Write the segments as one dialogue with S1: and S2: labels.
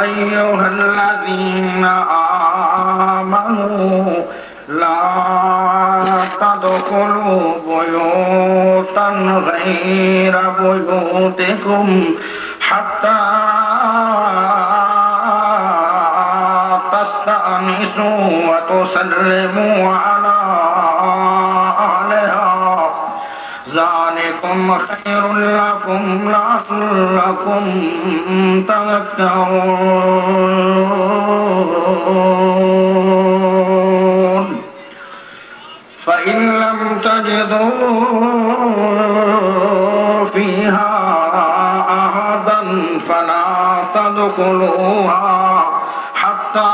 S1: أيها الذين آمنوا لا تدخلوا بيوتا غير بيوتكم حتى تستأنسوا وتسلموا على أهلها ذلكم خير لكم لعلكم تذكرون فإن لم تجدوا فيها أحدا فلا تدخلوها حتى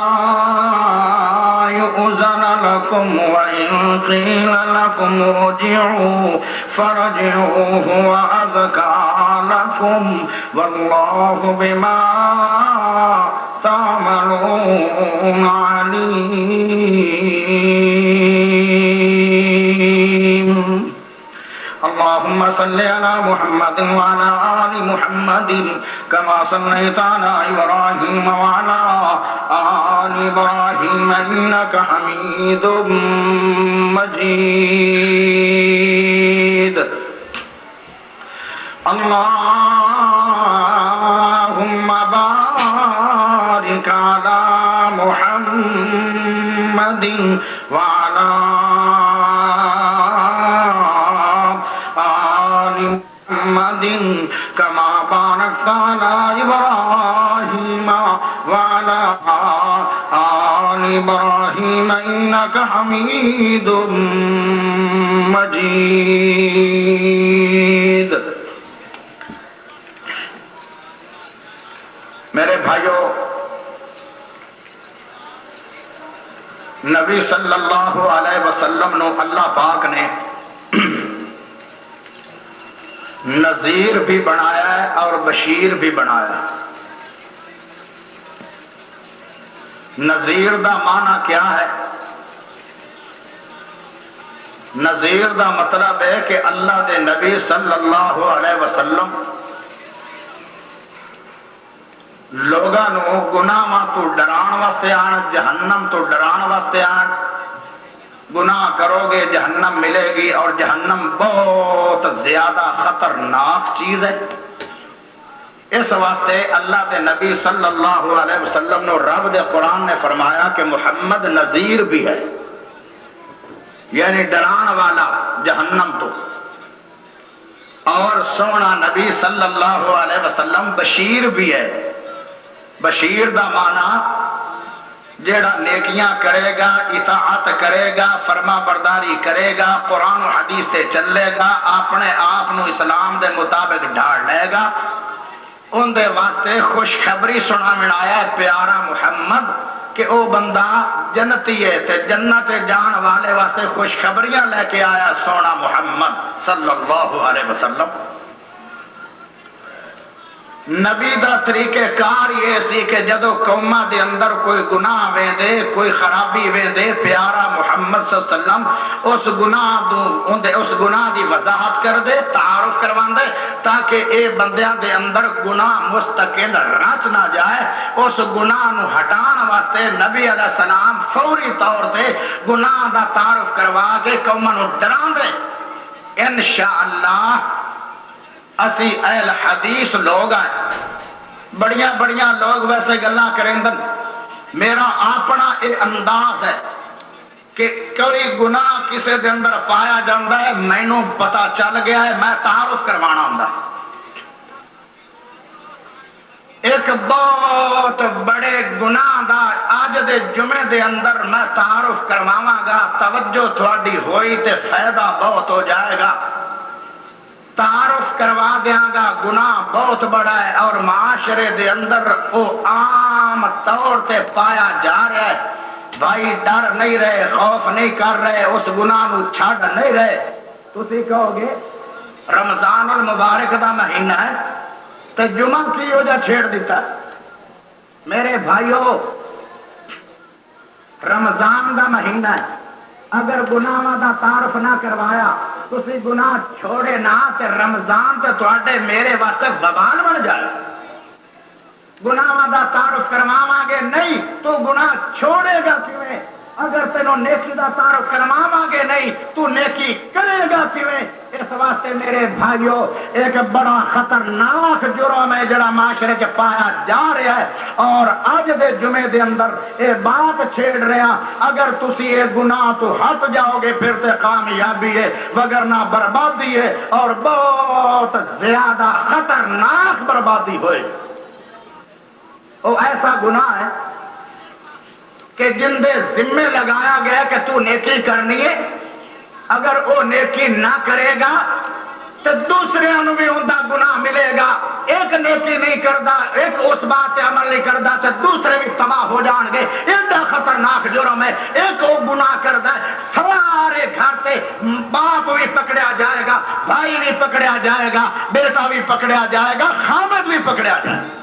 S1: يؤذن لكم وإن قيل لكم ارجعوا فارجعوا هو أزكى لكم والله بما تعملون عليم. اللهم صل على محمد وعلى آل محمد كما صليت على إبراهيم وعلى آل إبراهيم إنك حميد مجيد. اللهم بارك على محمد وعلى آل محمد كما باركت على إبراهيم وعلى آل إبراهيم إنك حميد مجيد. میرے بھائیو، نبی صلی اللہ علیہ وسلم نو اللہ پاک نے نذیر بھی بنایا ہے اور بشیر بھی بنایا ہے. نذیر دا معنی کیا ہے؟ نذیر دا مطلب ہے کہ اللہ دے نبی صلی اللہ علیہ وسلم لوگاں نو گناہاں تو ڈران واسطے آن، جہنم تو ڈران واسطے آن. گناہ کرو گے جہنم ملے گی اور جہنم بہت زیادہ خطرناک چیز ہے. اس واسطے اللہ دے نبی صلی اللہ علیہ وسلم نے رب دے قرآن نے فرمایا کہ محمد نذیر بھی ہے، یعنی ڈران والا جہنم تو، اور سونا نبی صلی اللہ علیہ وسلم بشیر بھی ہے. بشیر دا معنی جیڑا نیکیاں کرے گا، اطاعت کرے گا، فرما برداری کرے گا، قرآن و حدیث سے چلے گا، اپنے آپ نو اسلام دے مطابق ڈھال لے گا، ان دے واسطے خوشخبری سنا آیا پیارا محمد کہ او بندہ جنتی ہے تے جنت جان والے واسطے خوشخبریاں لے کے آیا سونا محمد صلی اللہ علیہ وسلم. نبی دا طریقہ کار یہ سی کہ جدو قومہ دے اندر کوئی گناہ ویندے، کوئی خرابی ویندے، پیارا محمد صلی اللہ علیہ وسلم اس گناہ دی وضاحت کر دے، تعارف کروان دے، تاکہ اے بندیاں دے اندر گناہ مستقل رچ نہ جائے. اس گناہ نو ہٹان واسطے نبی علیہ السلام فوری طور سے گناہ دا تعارف کروا کے قوماں نو ڈران دے. انشاءاللہ اسی اہل حدیث لوگ ہیں، بڑیاں بڑیاں لوگ ویسے گلاں کریں دن. میرا اپنا یہ انداز ہے کہ کوئی گناہ کسی دے اندر پایا جاتا ہے، مینوں پتا چل گیا ہے، میں تعارف کروانا ہوں. ایک بہت بڑے گناہ دا آج دے جمعے دے اندر میں تعارف کرواواں گا، توجہ تھوڑی ہوئی تے فائدہ بہت ہو جائے گا. تعارف کروا دیاں گا. گناہ بہت بڑا ہے اور معاشرے دے اندر وہ عام طور تے پایا جا رہا ہے. بھائی ڈر نہیں رہے، خوف نہیں کر رہے، اس گناہ نو چھڈ نہیں رہے. تسی کہو گے رمضان المبارک دا مہینہ ہے تو جمعہ کی وجہ چھیڑ دیتا. میرے بھائیو، رمضان دا مہینہ ہے، اگر گناہاں دا تعارف نہ کروایا تسی گناہ چھوڑے نہ تے رمضان تے تواڈے میرے واسطے وبال بن جائے. گناہاں دا تعارف کرواواں گے نہیں تو گناہ چھوڑے گا کیویں؟ اگر تینوں نیکی دا تعارف کرواواں گے نہیں تو نیکی کرے گا کیویں؟ اس واسطے میرے بھائیو ایک بڑا خطرناک جرم ہے جڑا معاشرے کے پایا جا رہا ہے اور آج دے جمعے دے اندر یہ بات چھیڑ رہا. اگر تسی یہ گناہ تو ہٹ جاؤ گے پھر تے کامیابی ہے وگرنہ بربادی ہے اور بہت زیادہ خطرناک بربادی ہوئے. وہ ایسا گناہ ہے کہ جن دے ذمے لگایا گیا کہ تو نیکی کرنی ہے اگر وہ نیکی نہ کرے گا تو دوسرے انہوں بھی ان کا گناہ ملے گا. ایک نیکی نہیں کرتا ایک اس بات پہ عمل نہیں کرتا تو دوسرے بھی تباہ ہو جان گے. ایڈا خطرناک جرم ہے. ایک وہ گناہ کرتا ہے سارے گھر سے باپ بھی پکڑیا جائے گا بھائی بھی پکڑیا جائے گا بیٹا بھی پکڑیا جائے گا خامد بھی پکڑیا جائے گا.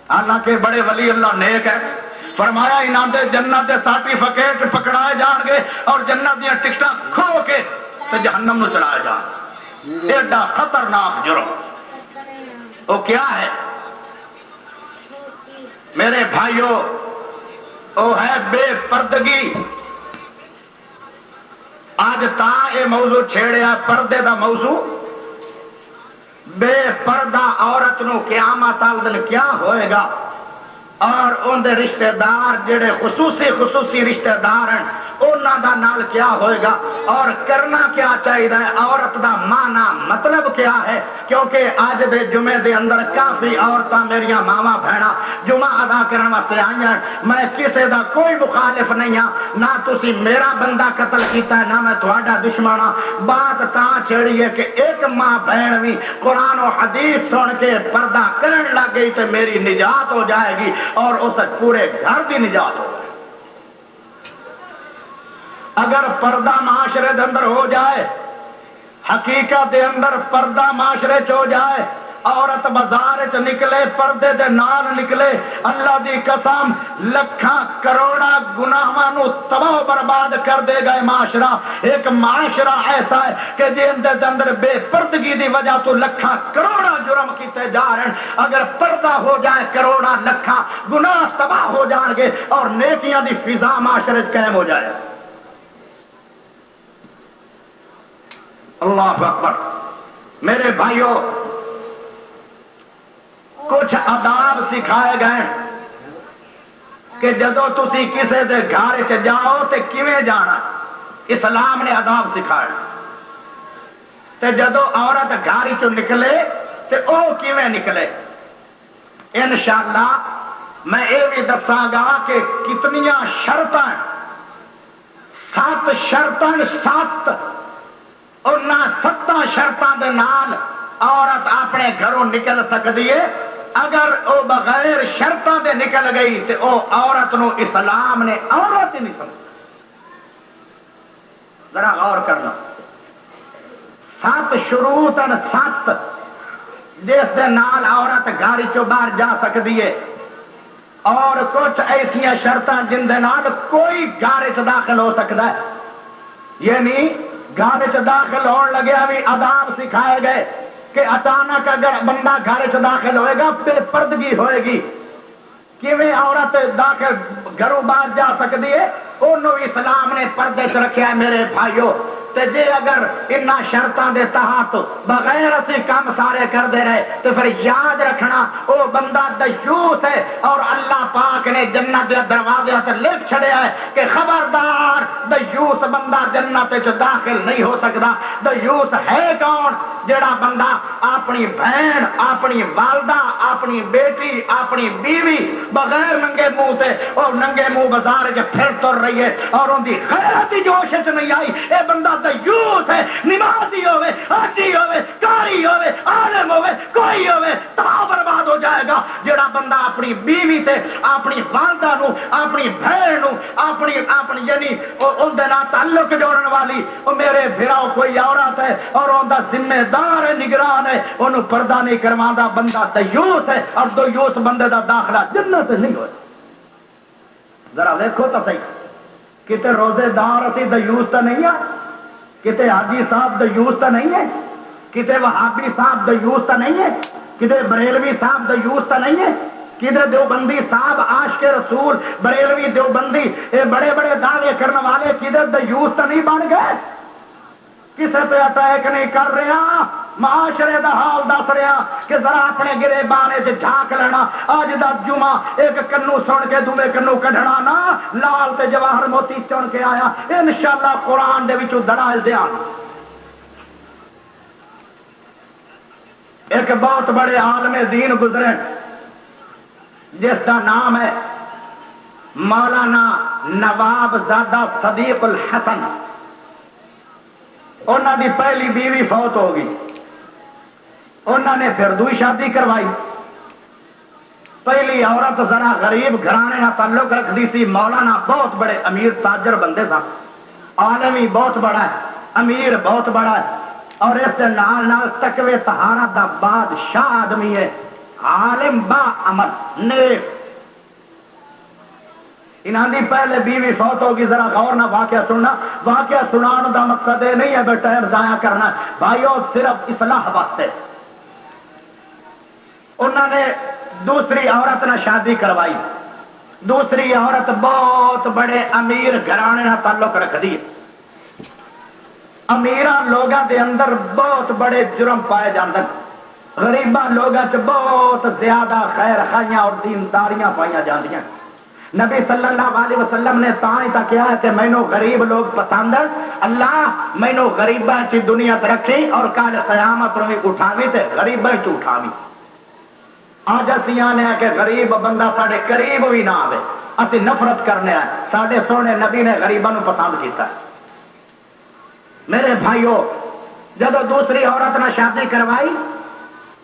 S1: حالانکہ بڑے ولی اللہ نیک ہے فرمایا انہاں دے جنت دے سرٹیفکیٹ پکڑائے جان گے اور جنت دیا ٹکٹاں کھو کے تے جہنم نو چلائے جان. ایڈا خطرناک جرم وہ کیا ہے میرے بھائیو؟ وہ ہے بے پردگی. آج تا یہ موضوع چھیڑیا پردے دا موضوع. بے پردہ عورت نو قیامت والے دن کیا ہوئے گا اور ان دے رشتہ دار جڑے خصوصی رشتہ دار ہیں انہاں دا نال کیا ہوئے گا اور کرنا کیا چاہیے. عورت دا معنی مطلب کیا ہے؟ کیونکہ آج دے جمعے دے اندر کافی عورتاں میریاں ماواں بہناں جمعہ ادا کرنے واسطے آئی ہیں. میں کسے دا کوئی مخالف نہیں ہاں نہ تسی میرا بندہ قتل کیتا ہے نہ میں تہاڈا دشمن ہاں. بات تاں چھڑی ہے کہ ایک ماں بہن بھی قرآن و حدیث سن کے پردہ کرن لگ گئی تو میری نجات ہو جائے گی اور اس پورے گھر کی نجات ہو. اگر پردہ معاشرے دے اندر ہو جائے حقیقت دے اندر پردہ معاشرے چ ہو جائے عورت بازار چ نکلے پردے دے نال نکلے اللہ دی قسم لکھاں کروڑا گناہاں نو تباہ برباد کر دے گا معاشرہ. ایک معاشرہ ایسا ہے کہ جن دے اندر بے پردگی دی وجہ تو لکھاں کروڑا جرم کیتے جا رہے ہیں. اگر پردہ ہو جائے کروڑا لکھاں گناہ تباہ ہو جان گے اور نیکیاں دی فضا معاشرے قائم ہو جائے. اللہ اکبر. میرے بھائیوں کچھ آداب سکھائے گئے کہ جدو تسی کسے دے گھر چ جاؤ تے کیویں جانا. اسلام نے آداب سکھائے. تے جدو عورت گھر چ نکلے تے او کیویں نکلے. انشاءاللہ میں یہ بھی دساں گا کہ کتنیاں شرطاں 7 شرطاں 7 اور نہ 7 شرطاں دے نال عورت اپنے گھروں نکل سکتی ہے. اگر وہ بغیر شرطاں دے نکل گئی تو او عورت نو اسلام نے عورت ہی نہیں سمجھا. ذرا غور کرنا. 7 شروط 7 جس دے نال عورت گاڑی چوں باہر جا سکتی ہے اور کچھ ایسیاں شرطاں جن دے نال کوئی گاڑی چ داخل ہو سکتا ہے. یعنی گھر چ داخل ہونے لگیا بھی آداب سکھائے گئے کہ اچانک اگر بندہ گھر چ داخل ہوئے گا بے پردگی ہوئے گی. کیویں عورت داخل گھروں باہر جا سکتی ہے انہوں اسلام نے پردے چ رکھا ہے. میرے بھائیو تے جے اگر انہاں شرطاں دے تحت بغیر اسی کام سارے کر دے رہے تو پھر یاد رکھنا او بندہ دیوس ہے اور اللہ پاک نے جنت دے دروازے تے لکھ چھڑیا ہے کہ خبردار دیوس بندہ جنت وچ داخل نہیں ہو سکتا. دیوس ہے کون؟ جڑا بندہ اپنی بہن اپنی والدہ اپنی بیٹی اپنی بیوی بغیر ننگے منہ تے اور ننگے منہ بازار وچ پھر تر رہی ہے اور ان دی غیرت ہی جوش وچ نہیں آئی. اے بندہ دیوس ہے. نمازی ہوئے حاجی ہوئے قاری ہوئے عالم ہوئے کوئی ہوئے تباہ برباد ہو جائے گا. جڑا بندہ اپنی بیوی سے اپنی والدہ نو اپنی بہن نو اپنی یعنی ان دے نال تعلق جوڑن والی او میرے بھراؤ کوئی عورت ہے اور ان دا ذمہ دار ہے نگران ہے انہوں پردہ نہیں کرواندا بندہ دیوس ہے اور دیوس بندے دا داخلہ جنت نہیں ہوئے. ذرا دیکھو تو صحیح. کتے روزے دار اسی دیوس تو نہیں ہے، کتے حاجی صاحب دیوس تو نہیں ہے، کتے وہابی صاحب دیوس تو نہیں ہے، کتے بریلوی صاحب دیوس تو نہیں ہے، کدھر دیوبندی صاحب عاشق رسول بریلوی دیوبندی یہ بڑے بڑے دعوے کرنے والے کدھر دیوس تو نہیں بن گئے؟ کسے پہ اٹیک نہیں کر رہا، معاشرے دا حال دس رہا کہ ذرا اپنے گرے بانے چ جھانک لینا. اج دا جمعہ ایک کنو سن کے دوے کنو کڈھنا نا، لال تے جواہر موتی چن کے آیا انشاءاللہ قرآن دے وچوں دلائل دیاں. ایک بہت بڑے عالم دین گزرے جس کا نام ہے مولانا نواب زادہ صدیق الحسن. انہوں نے پہلی بیوی فوت ہو گئی، انہوں نے پھر دوئی شادی کروائی. پہلی عورت ذرا غریب گھرانے کا تعلق رکھتی سی، مولانا بہت بڑے امیر تاجر بندے تھا، عالمی بہت بڑا ہے، امیر بہت بڑا ہے، اور اس سے نال نال تقوی طہارت دا بادشاہ آدمی ہے، عالم با عمل نیک. انہاں دی پہلے بیوی فوت ہوگی. ذرا غور نہ واقعہ سننا، واقعہ سنان دا مقصد یہ نہیں ہے بے ٹائم ضائع کرنا بھائیو، صرف اصلاح واسطے. انہوں نے دوسری عورت نے شادی کروائی، دوسری عورت بہت بڑے امیر گھرانے کا تعلق رکھتی ہے. امیراں لوگاں دے اندر بہت بڑے جرم پائے جاندے، غریباں لوگاں چ بہت زیادہ خیر خائیاں اور دینداریاں پائیاں جاندیاں. نبی صلی اللہ علیہ وسلم نے تائیں تک کیا ہے کہ مینو غریب لوگ پسند، اللہ مینو غریباں چ دنیا تے رکھی اور کل قیامت نوں اٹھاوی تے غریباں چ اٹھاوی. آج اسی آنے کہ غریب بندہ ساڈے قریب بھی نہ آوے، اسی نفرت کرنے ہیں. ساڈے سونے نبی نے غریباں نوں پسند کیتا. میرے بھائیو، جب دوسری عورت نے شادی کروائی،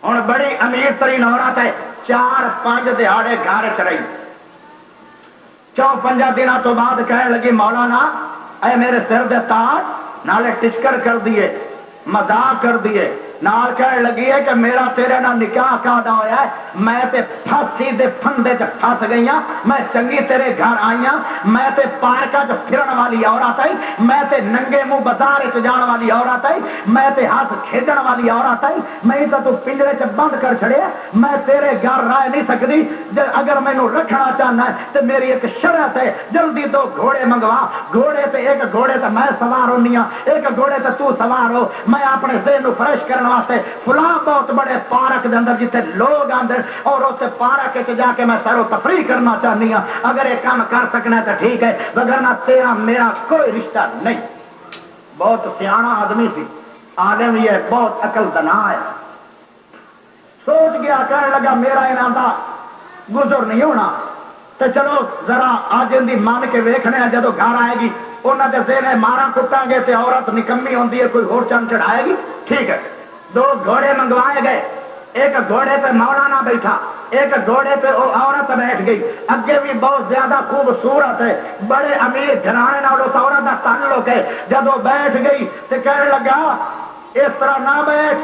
S1: ہن بڑی امیر ترین عورت ہے، 4-5 دہاڑے گھر چ رہی. 4-5 دنوں تو بعد کہنے لگی مولانا اے میرے سر دے تاج، نالے ٹچکر کر دیے، مذاق کر دیے، نال کہنے لگی ہے کہ میرا تیرے نال نکاح کہدا ہویا ہے، میں تے پھانسی دے پھندے چ پھس گئی ہاں، میں چنگی تیرے گھر آئی ہاں، میں تے پارکاں چ پھرن والی عورت ہے، میں تے ننگے منہ بازار چ جان والی عورت ہے، میں تے ہاتھ کھیڈن والی عورت ہے، میں تو پنجرے چ بند کر چھڑیا، میں تیرے گھر رہ نہیں سکتی. اگر مینوں رکھنا چاہنا ہے تے میری ایک شرط ہے، جلدی 2 گھوڑے منگوا. گھوڑے تے ایک گھوڑے تے میں سوار ہونی ہاں، ایک گھوڑے تے تو سوار ہو. میں اپنے ذہن نوں فریش کرنے واسطے فلاں بہت بڑے پارک دے اندر جتنے لوگ آندے اور اس پارک کے جا کے میں سیر و تفریح کرنا چاہنی ہاں. اگر یہ کام کر سکنا ہے تو ٹھیک ہے، وگرنہ تیرا میرا کوئی رشتہ نہیں. بہت سیاںا آدمی سی، عالم ہی ہے، بہت عقل دنا ہے. سوچ گیا، کہنے لگا میرا انہاں دا گزر نہیں ہونا، تو چلو ذرا آج ان دی مان کے ویکھنے ہیں. جدو گھر آئے گی انہوں نے ذہن مارا کٹاں گے تے عورت نکمی ہوندی ہے، کوئی اور چند چڑھائے گی. ٹھیک ہے، 2 گھوڑے منگوائے گئے. ایک گھوڑے پہ مولانا بیٹھا، ایک گھوڑے پہ وہ عورت بیٹھ گئی. اگے بھی بہت زیادہ خوبصورت ہے، بڑے امیر گھرانے نال اس عورت کا تعلق ہے. جدو بیٹھ گئی تو کہنے لگا اس طرح نہ بیٹھ،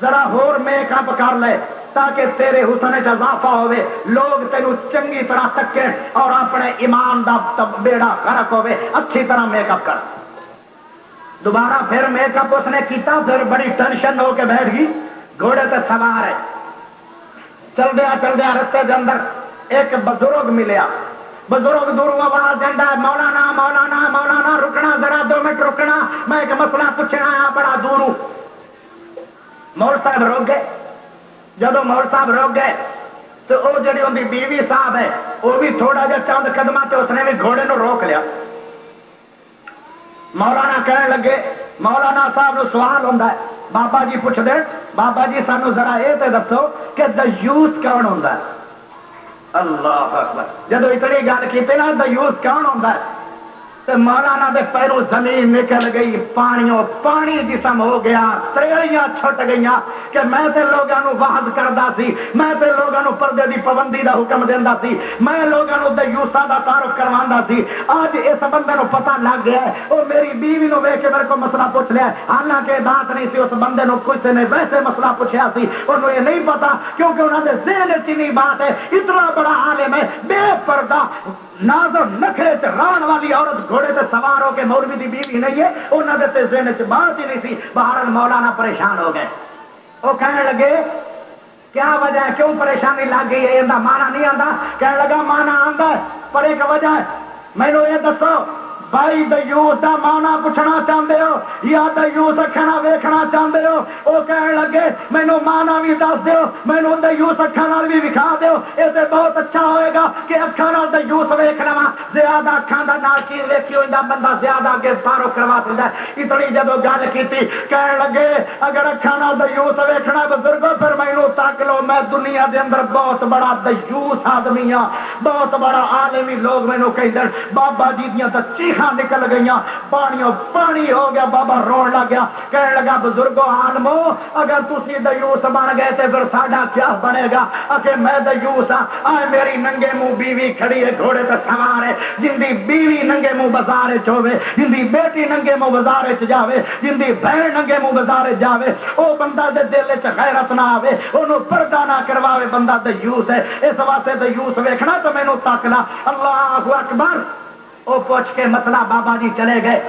S1: ذرا ہور میک اپ کر لے تاکہ تیرے حسن چ اضافہ ہوئے، لوگ تینوں چنگی طرح تکیں اور اپنے ایمان دا بیڑا غرق ہوئے. اچھی طرح میک اپ کر. دوبارہ پھر میک اپ اس نے کیتا، پھر بڑی ٹینشن ہو کے بیٹھ گئی. گھوڑے تے سوار ہے، چلدیا رستے دے اندر ایک بزرگ ملیا. بزرگ دوروں آواز دینا ہے مولانا مولانا مولانا، رکنا ذرا 2 منٹ رکنا، میں ایک مسئلہ پوچھنا ہے بڑا دوروں. مول صاحب روک گئے. جدو مول صاحب روک گئے تو وہ جڑی ان کی بیوی صاحب ہے وہ بھی تھوڑا جا چند قدمہ تے اس نے بھی گھوڑے نو روک لیا. مولانا کہنے لگے، مولانا صاحب نو سوال ہوتا ہے، بابا جی پوچھ دے بابا جی سانو ذرا یہ تے دسو کہ دیوس کون ہوتا ہے؟ اللہ اکبر. جدو اتنی گل کی نا دیوس کون ہوتا ہے تو مولانا دے پیروں زمین نکل گئی، پانی جسم ہو گیا، تریڑیاں چھٹ گئیاں کہ میں تے لوگاں نو وعظ کردا سی، میں تے لوگاں نو پردے دی پابندی دا حکم دیندا سی، میں لوگاں نو دیوساں دا تعارف کرواندا سی. اج اس بندے نو پتہ لگ گیا ہے، او میری بیوی نو ویکھ کے میرے کو مسئلہ پوچھ لیا. حالانکہ بات نہیں سی، اس بندے نو کچھ نے ویسے مسئلہ پوچھا سی، انہوں یہ نہیں پتا کیونکہ انہوں نے ذہن چ نہیں بات ہے. اتنا بڑا عالم ہے، بے پردہ
S2: ناز و نخرے تے ران والی عورت گھوڑے تے سوار ہو کے مولوی دی بیوی نہیں ہے، انہوں نے تے ذہن چ بات ہی نہیں سی۔ بہرحال مولانا پریشان ہو گئے، وہ کہنے لگے کیا وجہ ہے، کیوں پریشانی لگ گئی ہے؟ یہ مانا نہیں آتا؟ کہنے لگا مانا آتا ہے پر ایک وجہ ہے، مینو یہ دسو بھائی دیوس دا مانا پوچھنا چاہتے ہو یا دیوس اکھنا ویکھنا چاہتے ہو؟ وہ کہنے لگے مینو مانا بھی دس دیو، مینو دیوس اکھاں بھی وکھا دیو، یہ تو بہت اچھا ہوئے گا کہ اکھاں نال دیوس ویکھ لواں، زیادہ اکھاں دا نال چیز ویکھی ہوئی بندہ زیادہ اگے پارو کروا سکتا ہے۔ اتنی جدو گل کیتی کہنے لگے اگر اکھاں نال دیوس ویکھنا بزرگو پھر مینو تک لو، میں دنیا دے اندر بہت بڑا دیوس آدمی ہاں، بہت بڑا عالمی، لوگ مینو کہندے بابا جی دیاں تے چیخاں نکل گئیاں، پانیوں پانی ہو گیا، بابا رون لگ گیا، کہنے لگا بزرگو عالمو اگر تسی دیوس بن گئے تے پھر ساڈا کیا بنے گا؟ کہ میں دیوس ہاں، آئے میری ننگے منہ بیوی کھڑی ہے گھوڑے تے سوار ہے، جندی بیوی ننگے منہ بازار چ ہوے، جندی بیٹی ننگے منہ بازار چ جاوے، جندی بہن ننگے منہ بازار جاوے، او بندہ دے دل وچ غیرت نہ آوے، اونوں پردہ نہ کرواوے، بندہ دیوس ہے۔ اس واسطے دیوس ویکھنا تو مینوں تک لا۔ اللہ اکبر۔ وہ پوچھ کے مسئلہ بابا جی چلے گئے۔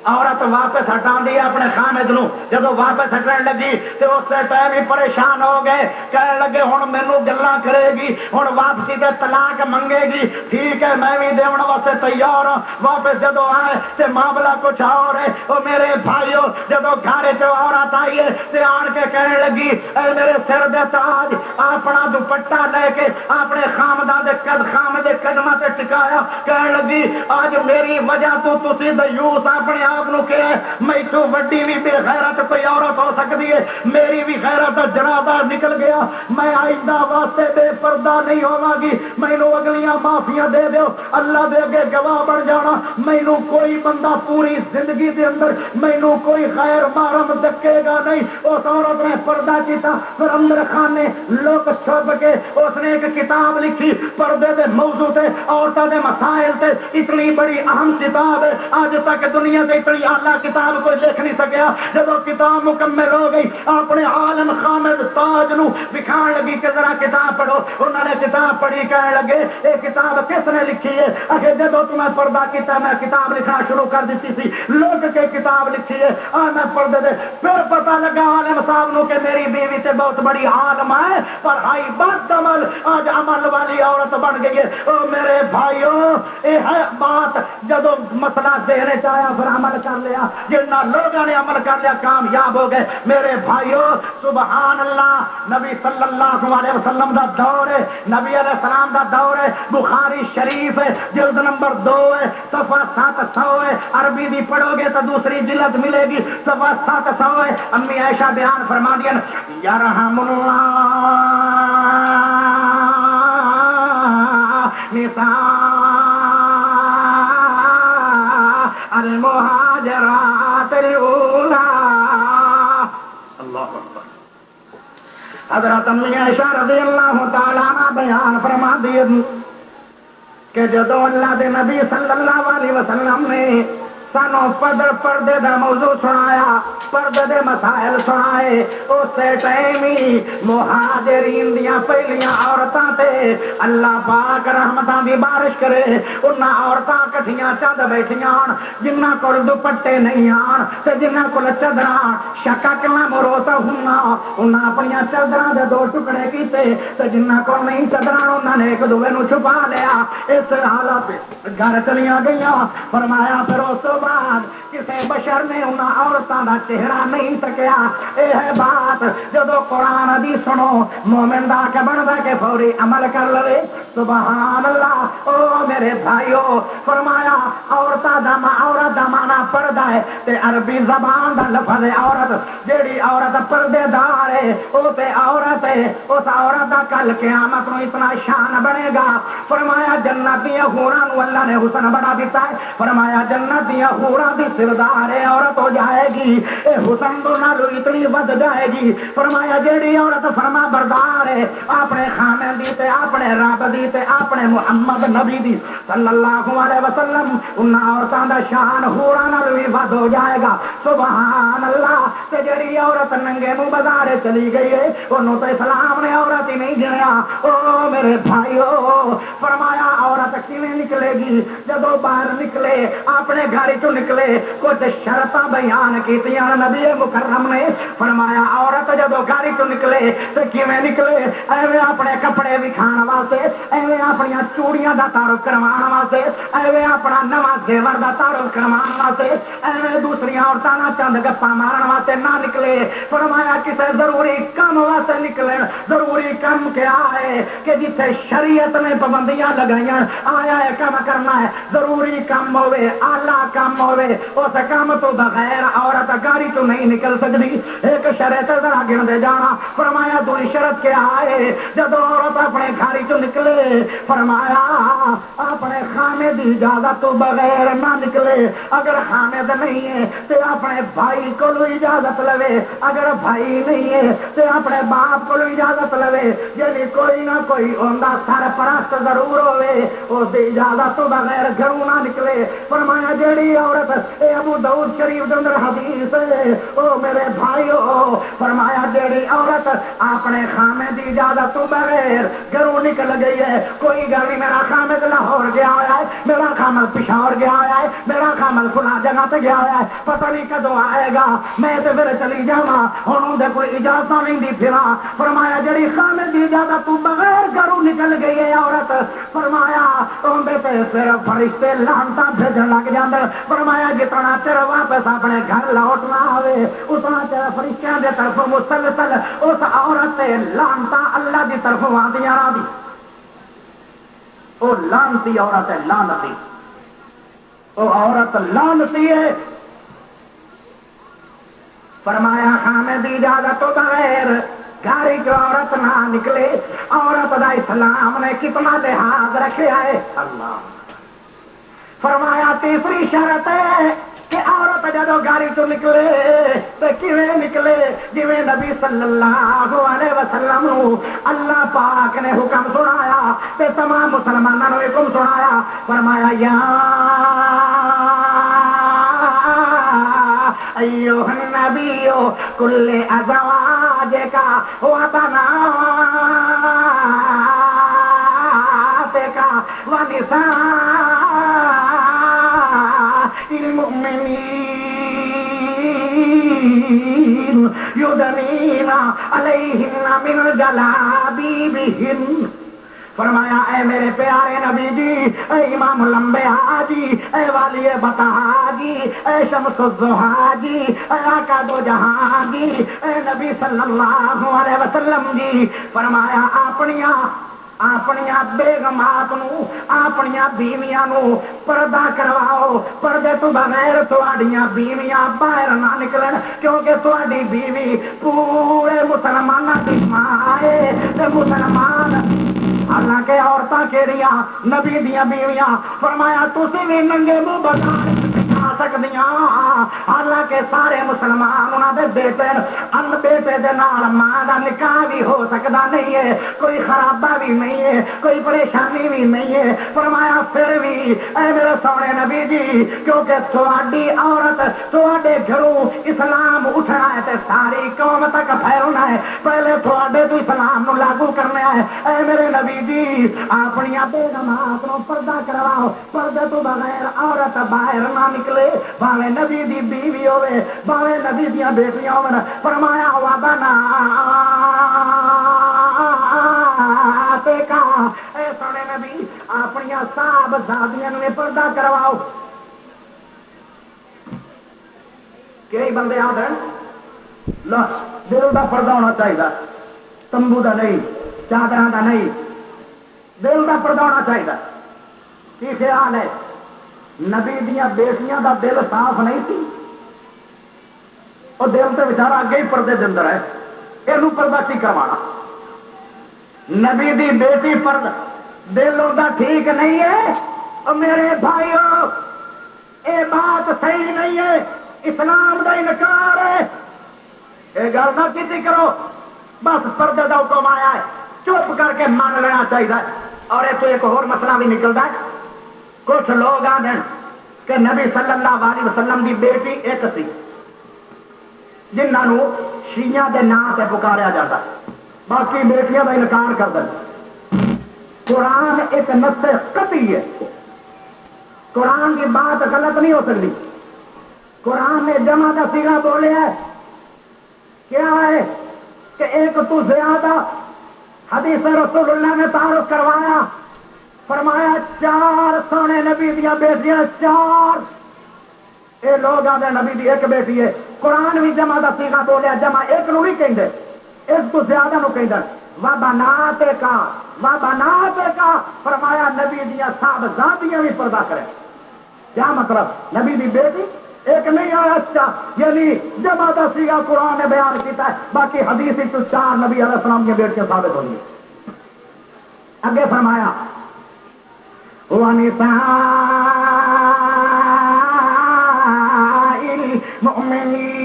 S2: عورت واپس ہٹا دی اپنے خامد نو، جب واپس ہٹن لگی تو اس ٹائم ہی پریشان ہو گئے، کہنے لگے ہن مینوں گلاں کرے گی، ہن واپسی تے طلاق منگے گی، ٹھیک ہے میں بھی دیون واسطے تیار ہوں۔ واپس جدو آئے تے معاملہ کچھ اور ہے۔ او میرے بھائیو جدو گھر چ عورت آئی ہے تے آن کے کہنے لگی اے میرے سر دے تاج، اپنا دوپٹہ لے کے اپنے خامدان دے خامد دے قدماں تے ٹکایا، کہنے لگی آج میری وجہ تو تسی دیوس اپنے آپ نو کہ میں تو وڈی بھی بے غیرت کوئی عورت ہو سکتی ہے، میری بھی غیرت دا جنازہ نکل گیا، میں آئندہ واسطے بے پردہ نہیں ہوواں گی، مینوں اگلیاں معافیاں دے دیو، اللہ دے اگے گواہ بن جانا، مینوں کوئی بندہ پوری زندگی دے اندر مینوں کوئی غیر محرم دکے گا نہیں۔ اس عورت نے پردہ کیتا، پھر اندر خانے لوگ چھپ کے اس نے ایک کتاب لکھی پردے دے موضوع تے، عورتاں دے مسائل تے، اتنی بڑی اہم کتاب ہے، آج تک دنیا سے اتنی اعلیٰ کتاب کوئی لکھ نہیں سکیا۔ جب کتاب مکمل ہو گئی اپنے عالم خامد تاج نو دکھان لگی کہ ذرا کتاب پڑھو، انہوں نے کتاب پڑھی، کہنے لگے یہ کتاب کس نے لکھی ہے؟ اگر جب تمہیں پردہ کیتا میں کتاب لکھنا شروع کر دیتی تھی، لوگ کے کتاب لکھی ہے، میں پڑھتے تھے، پھر پتہ لگا عالم صاحب نو کہ میری بیوی تے بہت بڑی عالم ہے، پر آئی بد عمل، آج عمل والی عورت بن گئی ہے۔ او میرے بھائیو یہ ہے بات، جدو مسئلہ ذہن چ آیا پھر عمل کر لیا، جنہ لوگوں نے عمل کر لیا کامیاب ہو گئے۔ میرے بھائیو سبحان اللہ، نبی صلی اللہ علیہ وسلم دا دور ہے، نبی علیہ السلام دا دور ہے، بخاری شریف ہے، جلد نمبر 2 ہے، صفحہ 700 ہے، عربی بھی پڑھو گے تو دوسری جلد ملے گی، صفحہ 700 ہے۔ امی عائشہ بیان فرما دیا یرحم اللہ نساء المہاجرات الاولی۔ اللہ اکبر۔ حضرت امی عائشہ رضی اللہ تعالیٰ عنہ بیان فرما دیے کہ جدو اللہ دے نبی صلی اللہ علیہ وسلم نے سانو پردے دا موضوع سنایا، پردے دے مسائل سنائے، اس ٹائم ہی مہاجرین دیاں پہلیاں عورتاں تے اللہ پاک رحمتاں دی بارش کرے۔ انہاں عورتاں کٹھیاں چند بیٹھیاں جنہاں کول دوپٹے نہیں آن تے جنہاں کول چادراں شکاکلا مروتا ہونا، انہاں اپنیاں چادراں دے 2 ٹکڑے کیتے تے جنہاں کول نہیں چادراں انہاں نے ایک دوسرے نو چھپا لیا۔ اس حالت گھر چلیاں گئیاں، فرمایا پھر اس بعد کسی بشر نے انہاں عورتاں دا چہرہ نہیں تکیا۔ یہ ہے بات جدو قرآن دی سنو مومن دا کے بندا کے فوری عمل کر لے۔ سبحان اللہ۔ او میرے بھائیو فرمایا عورت دا مانا پردہ ہے تے عربی زبان دا لفظ ہے عورت، جیڑی عورت پردے دار ہے او تے عورت ہے، اس عورت دا کل قیامت میں اتنا شان بنے گا۔ فرمایا جنت دی حوراں نو اللہ نے حسن بڑا دیتا ہے، فرمایا جنت دی حوراں دی سردار عورت ہو جائے گی، اے حسن تو نالو اتنی ود جائے گی۔ فرمایا جیڑی عورت فرما بردار ہے اپنے خامن دی تے اپنے رب دی تے اپنے محمد نبی دی صلی اللہ علیہ وسلم انہاں عورتاں دا شان ہوراں نال وی ود ہو جائے گا سبحان اللہ تے جڑی عورت ننگے منہ بازار چلی گئی ہے انہوں تے اسلام نے عورت ہی نہیں گنیا او میرے بھائیو فرمایا عورت کیویں نکلے گی جدوں باہر نکلے اپنے گھر چوں نکلے کچھ شرطاں بیان کیتیاں نبی مکرم نے فرمایا عورت جدوں گھر چوں نکلے تے کیویں نکلے ایویں اپنے کپڑے وکھان واسطے ایویں اپنی چوڑیاں دا تعارف کروان واسطے ایویں اپنا نواں زیور دا تعارف کروان واسطے ایویں دوسری عورتاں نال چند گپاں مارن واسطے نہ نکلے فرمایا کسے ضروری کام واسطے نکلن ضروری کام کیا ہے کہ جتھے شریعت نے پابندیاں لگائیاں آیا ہے کام کرنا ہے ضروری کام ہوے اعلیٰ کام ہوے اس کام تو بغیر عورت گاڑی تو نہیں نکل سکتی ایک شرط ذرا گن دے جانا فرمایا دوسری شرط کیا ہے جب عورت اپنے گھر چ نکلے فرمایا اپنے خامد دی اجازت تو بغیر نہ نکلے اگر خامد نہیں ہے تو اپنے بھائی کو اجازت لوے اگر بھائی نہیں ہے تو اپنے باپ کو اجازت لوے یعنی کوئی نہ کوئی اوندا سرپرست ضرور ہوے اس دی اجازت تو بغیر گھروں نہ نکلے فرمایا جیڑی عورت اے ابو داؤد شریف دے اندر حدیث ہے او میرے بھائیو فرمایا جیڑی عورت اپنے خامد دی اجازت تو بغیر گھروں نکل گئی ہے کوئی گل نہیں میرا خامد لاہور گیا ہوا ہے میرا خامد پشاور گیا ہوا ہے میرا خامد فلاں جگہ تے گیا ہوا ہے پتہ نہیں کدوں آئے گا میں تے پھر چلی جاواں ہن اون دے کوئی اجازت نہیں دی پھراں فرمایا جڑی خامد دی اجازت تو بغیر گھروں نکل گئی ہے عورت فرمایا اون دے تے صرف فرشتے لعنتاں بھیجن لگ جاندے فرمایا جتنا چر واپس اپنے گھر لوٹ نہ آوے اتنا چر فرشتیاں دے طرف مسلسل اس عورت تے لعنتاں اللہ دی طرف آندیاں رہندی او لعنتی عورت ہے لعنتی او عورت لعنتی ہے فرمایا خامد دی اجازت تو بغیر گھر کی عورت نہ نکلے عورت دا اسلام نے کتنا لحاظ رکھا ہے اللہ فرمایا تیسری شرط ہے کہ عورت جدو گھر چ نکلے تو کیویں نکلے جویں نبی صلی اللہ علیہ وسلم نو اللہ پاک نے حکم سنایا تے تمام مسلمانوں نے حکم سنایا فرمایا یا ایھا النبی کل ازواجک وبناتک ونساء المؤمنین یدنین علیہن من جلابیبہن فرمایا اے میرے پیارے نبی جی اے امام لمبے حاجی اے والی بتا جی اے شمس الضحیٰ جی اے آقا دو جہاں جی اے نبی صلی اللہ علیہ وسلم جی فرمایا اپنیاں بیگمات نو اپنیاں بیویاں نو پردہ کرواؤ پردے تو بغیر تواڈیاں بیویاں باہر نہ نکلن کیونکہ تواڈی بیوی پورے مسلماناں دی ماں ہے تے مسلمان حالانکہ عورتاں کیڑیاں نبی دیاں بیویاں فرمایا تسی بھی ننگے منہ بازار آ سکدیاں حالانکہ سارے مسلمان انہاں دے بیٹے ان بیٹے دے نال ماں دا نکاح بھی ہو سکدا نہیں ہے کوئی خرابہ بھی نہیں ہے کوئی پریشانی بھی نہیں ہے فرمایا پھر بھی اے میرے سونے نبی جی کیونکہ تواڈی عورت تواڈے گھروں اسلام اٹھنا ہے تے ساری قوم تک پھیلنا ہے پہلے تواڈے تو اسلام نو لاگو کرنا ہے اے میرے نبی جی اپنی بیگمات نو پردہ کرواؤ پردے تو بغیر عورت باہر نہ نکلے بھاویں نبی دی بیوی ہوے بھاویں نبی دیاں بیٹیاں ہون فرمایا وابنا اے سونے نبی اپنی صاحبزادیاں نو پردہ کرواؤ کئی بندے آتے ہیں لو دل دا پردہ ہونا چاہیے تمبو دا نہیں چادر دا نہیں دل دا پردہ ہونا چاہیے کی خیال ہے نبی دیاں بیٹیاں دا دل صاف نہیں سی اور دل تے بچارا اگے ہی پردے دے اندر ہے یہ پردہ کی کروانا نبی دی بیٹی پردہ دل ان ٹھیک نہیں ہے اور میرے بھائیو اے بات صحیح نہیں ہے اسلام دا انکار ہے یہ گل نہ کی کرو بس پردے دا حکم آیا ہے چپ کر کے مان لینا چاہیے اور یہ تو ایک اور مسئلہ بھی نکلتا ہے، کچھ لوگ آتے ہیں کہ نبی صلی اللہ علیہ وسلم کی بیٹی ایک سی جنہوں شیعہ دے نام سے پکاریا جاتا ہے، باقی بیٹیاں کا انکار کر دیں۔ قرآن ایک نص قطعی ہے، قرآن کی بات غلط نہیں ہو سکتی۔ قرآن نے جمع کا صیغہ بولے ہے، کیا ہے کہ ایک تو زیادہ حدیث رسول اللہ نے تعارف کروایا، فرمایا 4 سونے نبی دیا بیٹیاں 4، یہ لوگ آدھے نبی دی ایک بیٹی ہے۔ قرآن بھی جمع کا صیغہ بولے، جمع ایک نو نہیں کہیں، ایک تو زیادہ نو کہیں، وَبَنَاتِكَ فرمایا نبی دیا صاحبزادیاں بھی پردہ کرے۔ کیا مطلب؟ نبی دی بیٹی ایک نہیں آیا، اچھا یعنی جمع کا صیغہ قرآن نے بیان کیتا ہے، باقی حدیث تو 4 نبی علیہ السلام کی بیٹیاں ثابت ہوں گی۔ اگے فرمایا وَنِسَاءِ الْمُؤْمِنِينَ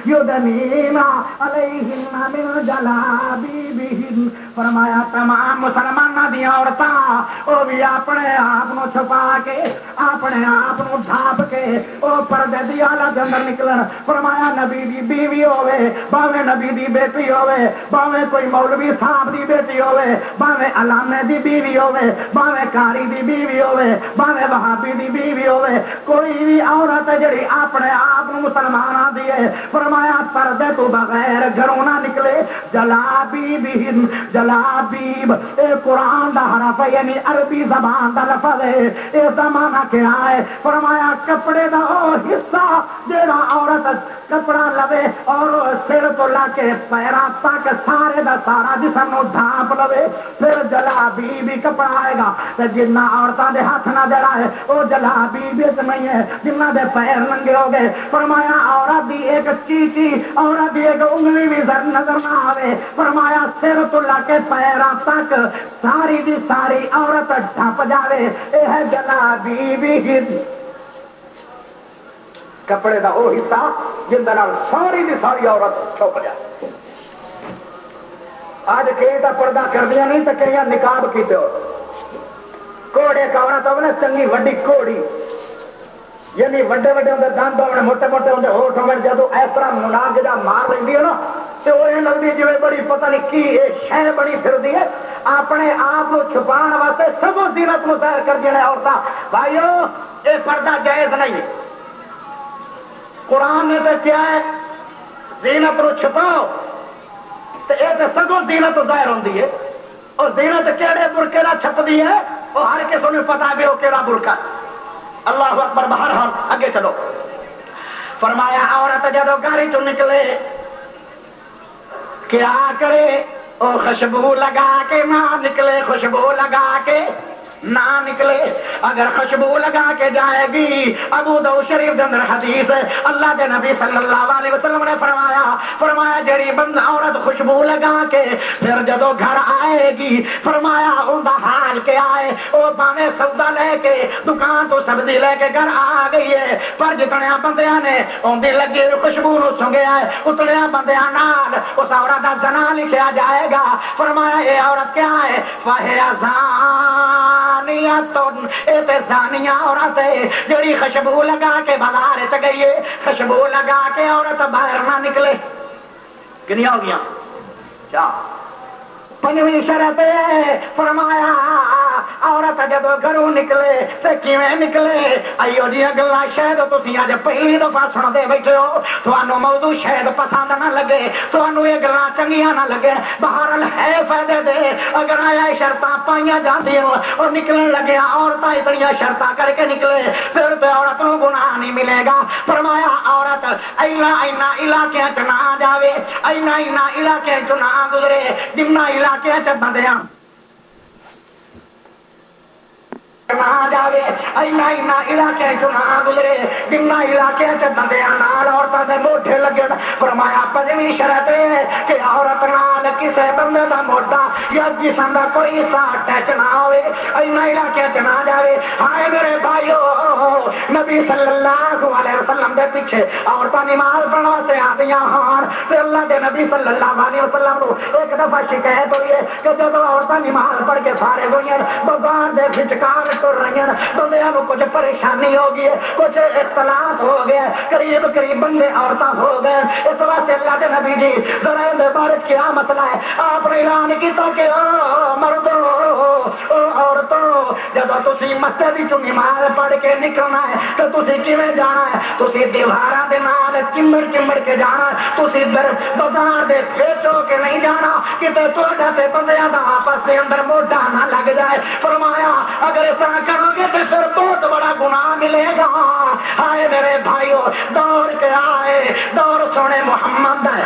S2: يُدْنِينَ عَلَيْهِنَّ مِنْ جَلَابِيبِهِنَّ فرمایا تمام مسلمانوں دی عورتاں وہ بھی اپنے آپ کو چھپا کے اپنے آپ کو ڈھانپ کے وہ پردے دی آلہ دے اندر نکلن۔ فرمایا نبی دی بیوی ہوے، باویں نبی دی بیٹی ہوے، باویں کوئی مولوی صاحب دی بیٹی ہوے، باویں علامے دی بیوی ہوے، باویں قاری دی بیوی ہوے، باویں وہابی دی بیوی ہوے، کوئی بھی عورت جڑی اپنے آپ کو مسلمان آندی ہے، فرمایا پردے تو بغیر گھروں نہ نکلے۔ جلابیبہن، جلابیب اے قرآن دا حرف ہے، یعنی عربی زبان دا لفظ ہے، اس دا معنی کیا ہے؟ فرمایا کپڑے دا او حصہ جیڑا عورت کپڑا لوے اور سر تو لا کے پیراں تک سارے دا سارا جسم نو ڈھانپ لوے، پھر جلابیبی کپڑا آئے گا۔ تے جنہ عورتاں دے ہاتھ نہ جڑا ہے او جلابیب وچ نہیں ہے، جنہ دے پیر ننگے ہو گئے۔ فرمایا عورت دی ایک چیچی، عورت دی ایک انگلی بھی نظر نہ آوے، فرمایا سر تو لا کے پیراں تک ساری دی ساری عورت ڈھپ جاوے، اے ہے جلابیبی۔ کپڑے دا وہ حصہ جن ساری دی ساری عورت چھپ جائے۔ اج کئی تو پردہ کردیا نہیں تو کئی نقاب کیتے ہو۔ کوڑے کا عورت ہوگی نا چنگی وڈی کوڑی، یعنی وڈے وڈے اندر دند ہونے، موٹے موٹے اندر ہوٹ ہونے، جدو اس طرح مناگ جا مار لینی ہے نا تو وہ لگتی جی بڑی پتہ نہیں کی شہ بڑی پھرتی ہے۔ اپنے آپ کو چھپان واسطے سب زینت کو ظاہر کر دیا عورتیں۔ بھائیو یہ پردہ جائز نہیں ہے، قرآن نے تو کیا ہے زینت رو چھپاؤ، تو یہ تو سگوں زینت ظاہر ہوتی ہے۔ اور زینت کہڑے برقے نہ چھپتی ہے وہ ہر کسی نے پتا ہے بھی وہ کہڑا برقع۔ اللہ اکبر۔ بہرحال اگے چلو، فرمایا عورت جدو گھر چ نکلے کیا کرے؟ او خوشبو لگا کے نہ نکلے، خوشبو لگا کے نہ نکلے۔ اگر خوشبو لگا کے جائے گی، ابو داؤد شریف کے اندر حدیث ہے، اللہ کے نبی صلی اللہ علیہ وسلم نے فرمایا جڑی بند عورت خوشبو لگا کے پھر جدو گھر آئے گی، فرمایا ان کا حال کیا ہے؟ وہ باویں سودا لے کے دکان تو سبزی لے کے گھر آ گئی ہے، پر جتنے بندیاں نے اندی لگی خوشبو نو سنگیا ہے، اتنے بندیاں نال اس عورت کا زنا لکھیا جائے گا۔ فرمایا یہ عورت کیا ہے؟ فَهِيَ زانیہ عورت ہے جڑی خوشبو لگا کے بازار چ گئی ہے، خوشبو لگا کے عورت باہر نہ نکلے۔ کنیا ہو گیا؟ 4۔ 5ویں شرط ہے، فرمایا عورت جب گھروں نکلے تو کیویں نکلے؟ ایو جی گلا شاید تسی اج پہلی دفعہ سنتے بیٹھے ہو، تھانوں موضوع شاید پسند نہ لگے، تھانوں یہ گلاں چنگیاں نہ لگے، بہرحال ہے فائدے دے۔ اگر آیا شرطاں پائیاں جاندیاں اور نکلن لگے عورتاں اتنی شرطاں کر کے نکلے، پھر تو عورت نوں گناہ نہیں ملے گا۔ فرمایا عورت اینا علاقے چ نہ جاوے، اینا علاقے چ نہ گزرے، جنہ علاقے چ بندیاں نہ جاوے، اینا علاقے چ نہ گزرے، جنہ علاقے چ بندیاں نال عورتاں دے موڈھے لگے۔ فرمایا 5ویں شرط ہے کہ عورت نال کسے بندے دا موٹا یا جسم دا کوئی حصہ ٹچ نہ ہوئے اینا علاقے چ نہ جاوے ہائے میرے بھائیو نبی صلی اللہ علیہ وسلم دے پیچھے عورتاں نماز پڑھن واسطے آدیاں ہان تے اللہ دے نبی صلی اللہ علیہ وسلم نو ایک دفعہ شکایت ہوئی ہے کہ جب عورتاں نماز پڑھ کے فارغ ہوئی بازار دے وچکار ٹر رہی ہیں بندیاں نو کچھ پریشانی ہو گئی ہے کچھ اختلاف ہو گیا قریب قریب بندے عورتاں ہو گئے اس واسطے اللہ دے نبی جی ذرا ان دے بارے کیا مسئلہ ہے آپ نے اعلان کیتا کہ مردو عورتوں جب تسی مسجد وچوں نماز پڑھ کے نکلنا ہے تو تسی کیویں جانا ہے تسی دیواراں دے نال چمڑ چمڑ کے جانا ہے تسی در بازار دے وچ ہو کے نہیں جانا کتے تہاڈا تے بندیاں دا آپس دے اندر موڈا نہ لگ جائے فرمایا اگر اس طرح کرو گے تو پھر بہت بڑا گناہ ملے گا ہائے میرے بھائیو دوڑ کے آئے دوڑ سونے محمد ہے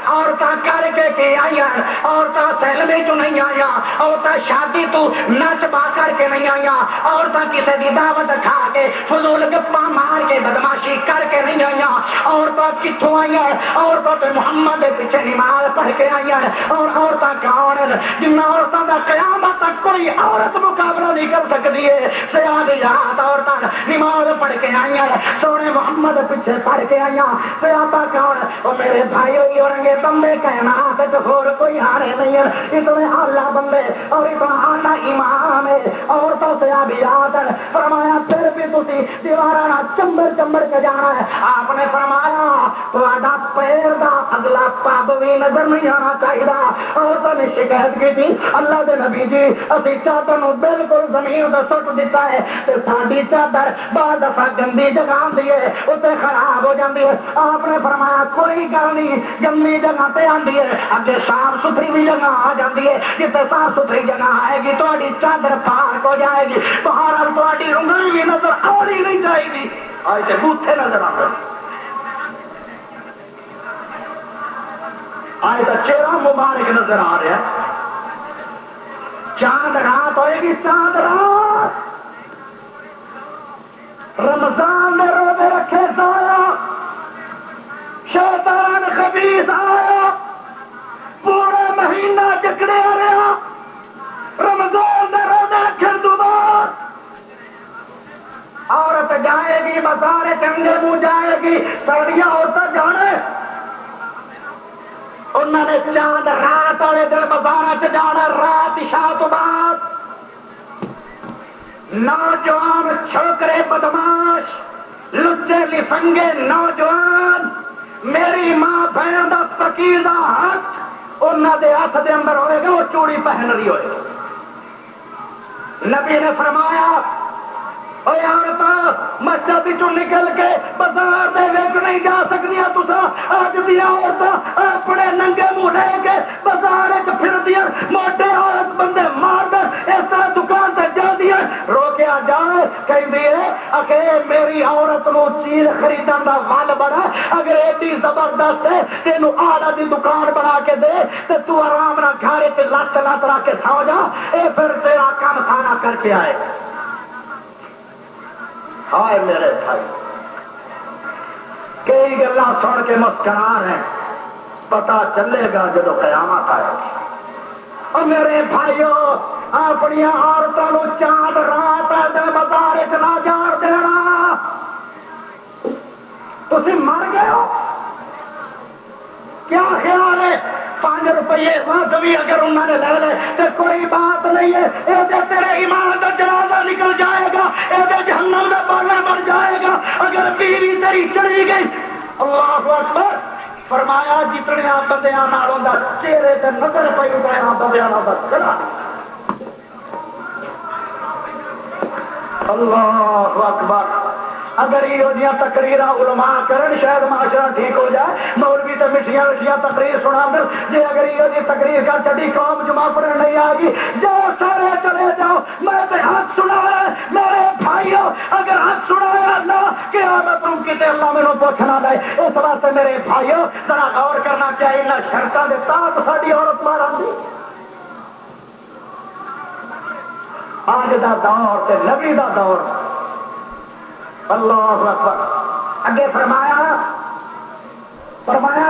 S2: عورتاں کر کے آئی عورتاں سیلمے چ نہیں آئی عورتاں شادی تو نچ با کر کے نہیں آئی عورتاں کسی کی دعوت کھا کے فضول گپا مار کے بدماشی کر کے نہیں آئی عورتاں کتوں آئی عورتوں پہ محمد کے پیچھے نماز پڑھ کے آئی اور عورتاں کون جن عورتوں کا قیامت تک کوئی عورت مقابلہ نہیں کر سکتی ہے سیادیات عورتیں نماز پڑھ کے آئی سونے محمد پیچھے پڑھ کے آئی سیادہ کون وہ میرے بھائی ہوئی اور بندے کہنا اور کوئی ہارے نہیں ہے اتنے اعلیٰ بندے اور اتنا اعلیٰ ایمان ہے عورتوں سے اب یاد ہے فرمایا پھر بھی تھی دیوارا چمبر چمبر کے جانا ہے آپ نے فرمایا تھوڑا پیر دا اگلا پب بھی نظر نہیں آنا چاہیے عورتوں نے شکایت کی تھی اللہ دے نبی جی اسی چادر بالکل زمین کا سٹ دیتا ہے ساری چادر بعد دفعہ گندی جگہ آتی ہے اسے خراب ہو جاتی ہے آپ نے فرمایا کوئی گل نہیں گندی جگہ پہ آتی ہے اگے صاف ستھری بھی جگہ آ جاتی ہے جتنے صاف ستھری جگہ آئے گی تھوڑی چادر پاک ہو جائے گی باہر تھوڑی انگلی بھی نظر آنی نہیں جائے گی آج تے بوتھے نظر آ رہے آج تو چہرہ مبارک نظر آ رہا ہے چاند رات ہوئے گی چاند رات رمضان میں روزے رکھے سایا شیطان خبیث آیا پورے مہینہ جکڑے رہا رمضان میں روزے رکھے دوبار عورت جائے گی بازار چنگے منہ جائے گی سڑیاں عورتیں جانے انہوں نے چاند رات والے دن بازار چ جانا رات عشاء تو بعد نوجوان چھوکرے بدماش لچے لفنگے نوجوان میری ماں بہن دا فقیدہ ہاتھ انہوں دے ہاتھ دے اندر ہوئے گا وہ چوڑی پہن رہی ہوئے نبی نے فرمایا اے عورت مسجد چوں نکل کے بازار دے وچ نہیں جا سکدیاں تساں اج دی عورتاں اپنے ننگے منہ لے کے بازار وچ پھردیاں موٹے عورت بندے مار دے اس طرح دکان تے جاندیاں روکیا جائے کہندی ہے اکھے میری عورت نو چیز خریدن دا ول بڑا اگر ایڈی زبردست ہے تینوں آڑا دی دکان بنا کے دے تے تو آرام نال گھر تے لت لت رکھ کے سو جا اے پھر تیرا کام سارا کر کے آئے ہائے میرے بھائی کئی گلا سن کے مسکرا رہے پتا چلے گا جب قیامت آئے اور میرے بھائیو اپنی عورتوں چاند رات بازار نہ جان دینا تھی مر گئے ہو کیا خیال ہے 5 روپیے وقت بھی اگر انہوں نے لے لے تو کوئی بات نہیں ہے یہ تیرے ایمان کا جنازہ نکل جائے گا یہ جہنم کا بالا بن جائے گا اگر بیوی تیری چڑھی گئی اللہ اکبر فرمایا جتنے بندیاں نالوں دا چہرے تے نظر پئی اتنے بندیاں دا چڑھا اللہ اکبر اگر یہ تقریر علماء کرن شاید معاشرہ ٹھیک ہو جائے مولوی تو میٹھیاں میٹھیاں تقریر سنا دیں جی اگر یہ تقریر کر چڑی قوم جمع پڑھنے نہیں آ گی جاؤ سارے چلے جاؤ میں تو ہاتھ سنا ہے میرے بھائیو اگر ہاتھ سنایا نہ قیامت تم کتے اللہ میں پوچھنا دے اس واسطے میرے بھائیو ذرا غور کرنا چاہیے نہ شرطاں دے تحت ساری عورت مارا دی آج دا دور تے نبی دا دور اللہ اکبر اگے فرمایا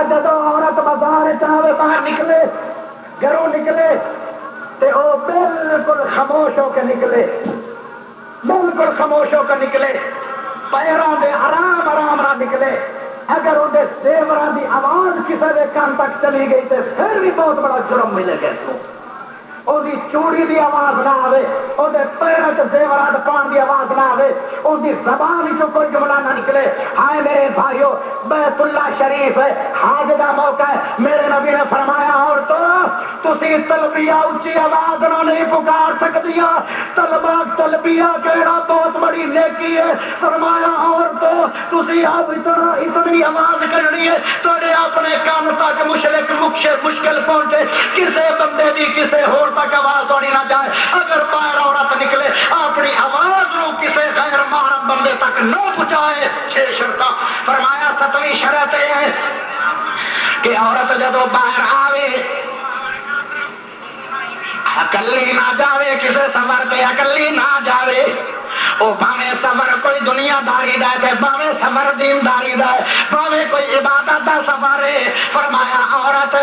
S2: جب عورت بازار چاہے باہر نکلے گھروں نکلے تے او بالکل خاموش ہو کے نکلے، بالکل خاموش ہو کے نکلے، پیروں دے آرام آرام نہ نکلے۔ اگر اندر زیوراں دی آواز کسی دے کان تک چلی گئی تو پھر بھی بہت بڑا جرم ملے گا اس کو۔ اندی چوڑی دی آواز نہ آوے، اندر پیروں تے زیورات پان دی آواز نہ آوے، اندی زبان جو کوئی جملہ نہ نکلے۔ ہائے میرے بھائیو، بیت اللہ شریف ہے، حج دا موقع ہے، میرے نبی نے فرمایا عورتوں تسی تلبیہ اونچی آواز نہ نہیں پکار سکدیاں، تلبیہ کیڑا بہت بڑی نیکی ہے۔ فرمایا عورتوں تسی اب اتنی آواز کرنی ہے تھوڑے اپنے کان تک مشکل پہنچے، کسے بندے دی کسے ہور تک آواز توڑی نہ جائے۔ اگر باہر عورت نکلے اپنی آواز نو کسے غیر محرم بندے تک نہ پہنچائے۔ 6 شرطاں فرمایا 7ویں شرط ہے کہ عورت جدو باہر آوے اکلی نہ جاوے، کسے سفر تے اکلی نہ جاوے۔ او باویں سفر کوئی دنیا داری دا ہے، باویں سفر دین داری دا ہے، باویں کوئی عبادت دا سفر ہے۔ فرمایا عورت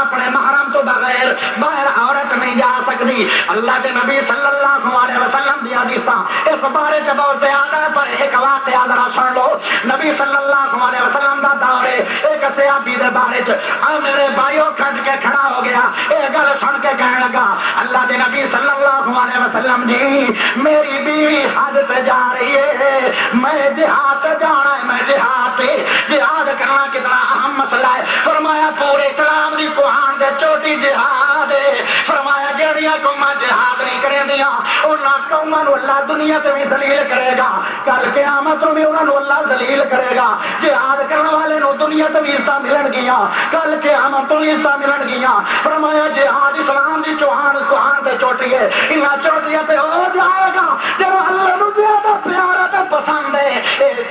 S2: اپنے محرم تو بغیر باہر عورت نہیں جا سکتی۔ اللہ کے نبی صلی اللہ علیہ وسلم دی حدیثاں اس بارے چ بہت زیادہ ہے، پر ایک واقعہ ذرا سن لو۔ نبی صلی اللہ علیہ وسلم دا دور ہے، ایک صحابی دے بارے چ میرے بھائیو کھٹ کے کھڑا ہو گیا، یہ گل سن کے کہنے لگا اللہ کے نبی صلی اللہ علیہ وسلم جی میری بیوی حج پہ جا رہی ہے، میں جہاد جانا ہے، میں جہاد کرنا کتنا اہم مسئلہ ہے۔ فرمایا پورے اسلام دی کوہان دے چوٹی جہاد ہے۔ فرمایا جہڑیاں قوماں جہاد نہیں کریں دیاں انہاں قوماں نو اللہ دنیا تے بھی ذلیل کرے گا، کل قیامت میں انہاں نو اللہ ذلیل کرے گا۔ جہاد کرنے والے نو دنیا تے بھی عزت ملن گیاں، کل قیامت میں عزت ملن گیاں۔ فرمایا جہاد اسلام دی کوہان تے چوٹی ہے، انہاں چوٹیاں تے ہو جائے گا جو اللہ نو زیادہ پیارا تے پسند ہے۔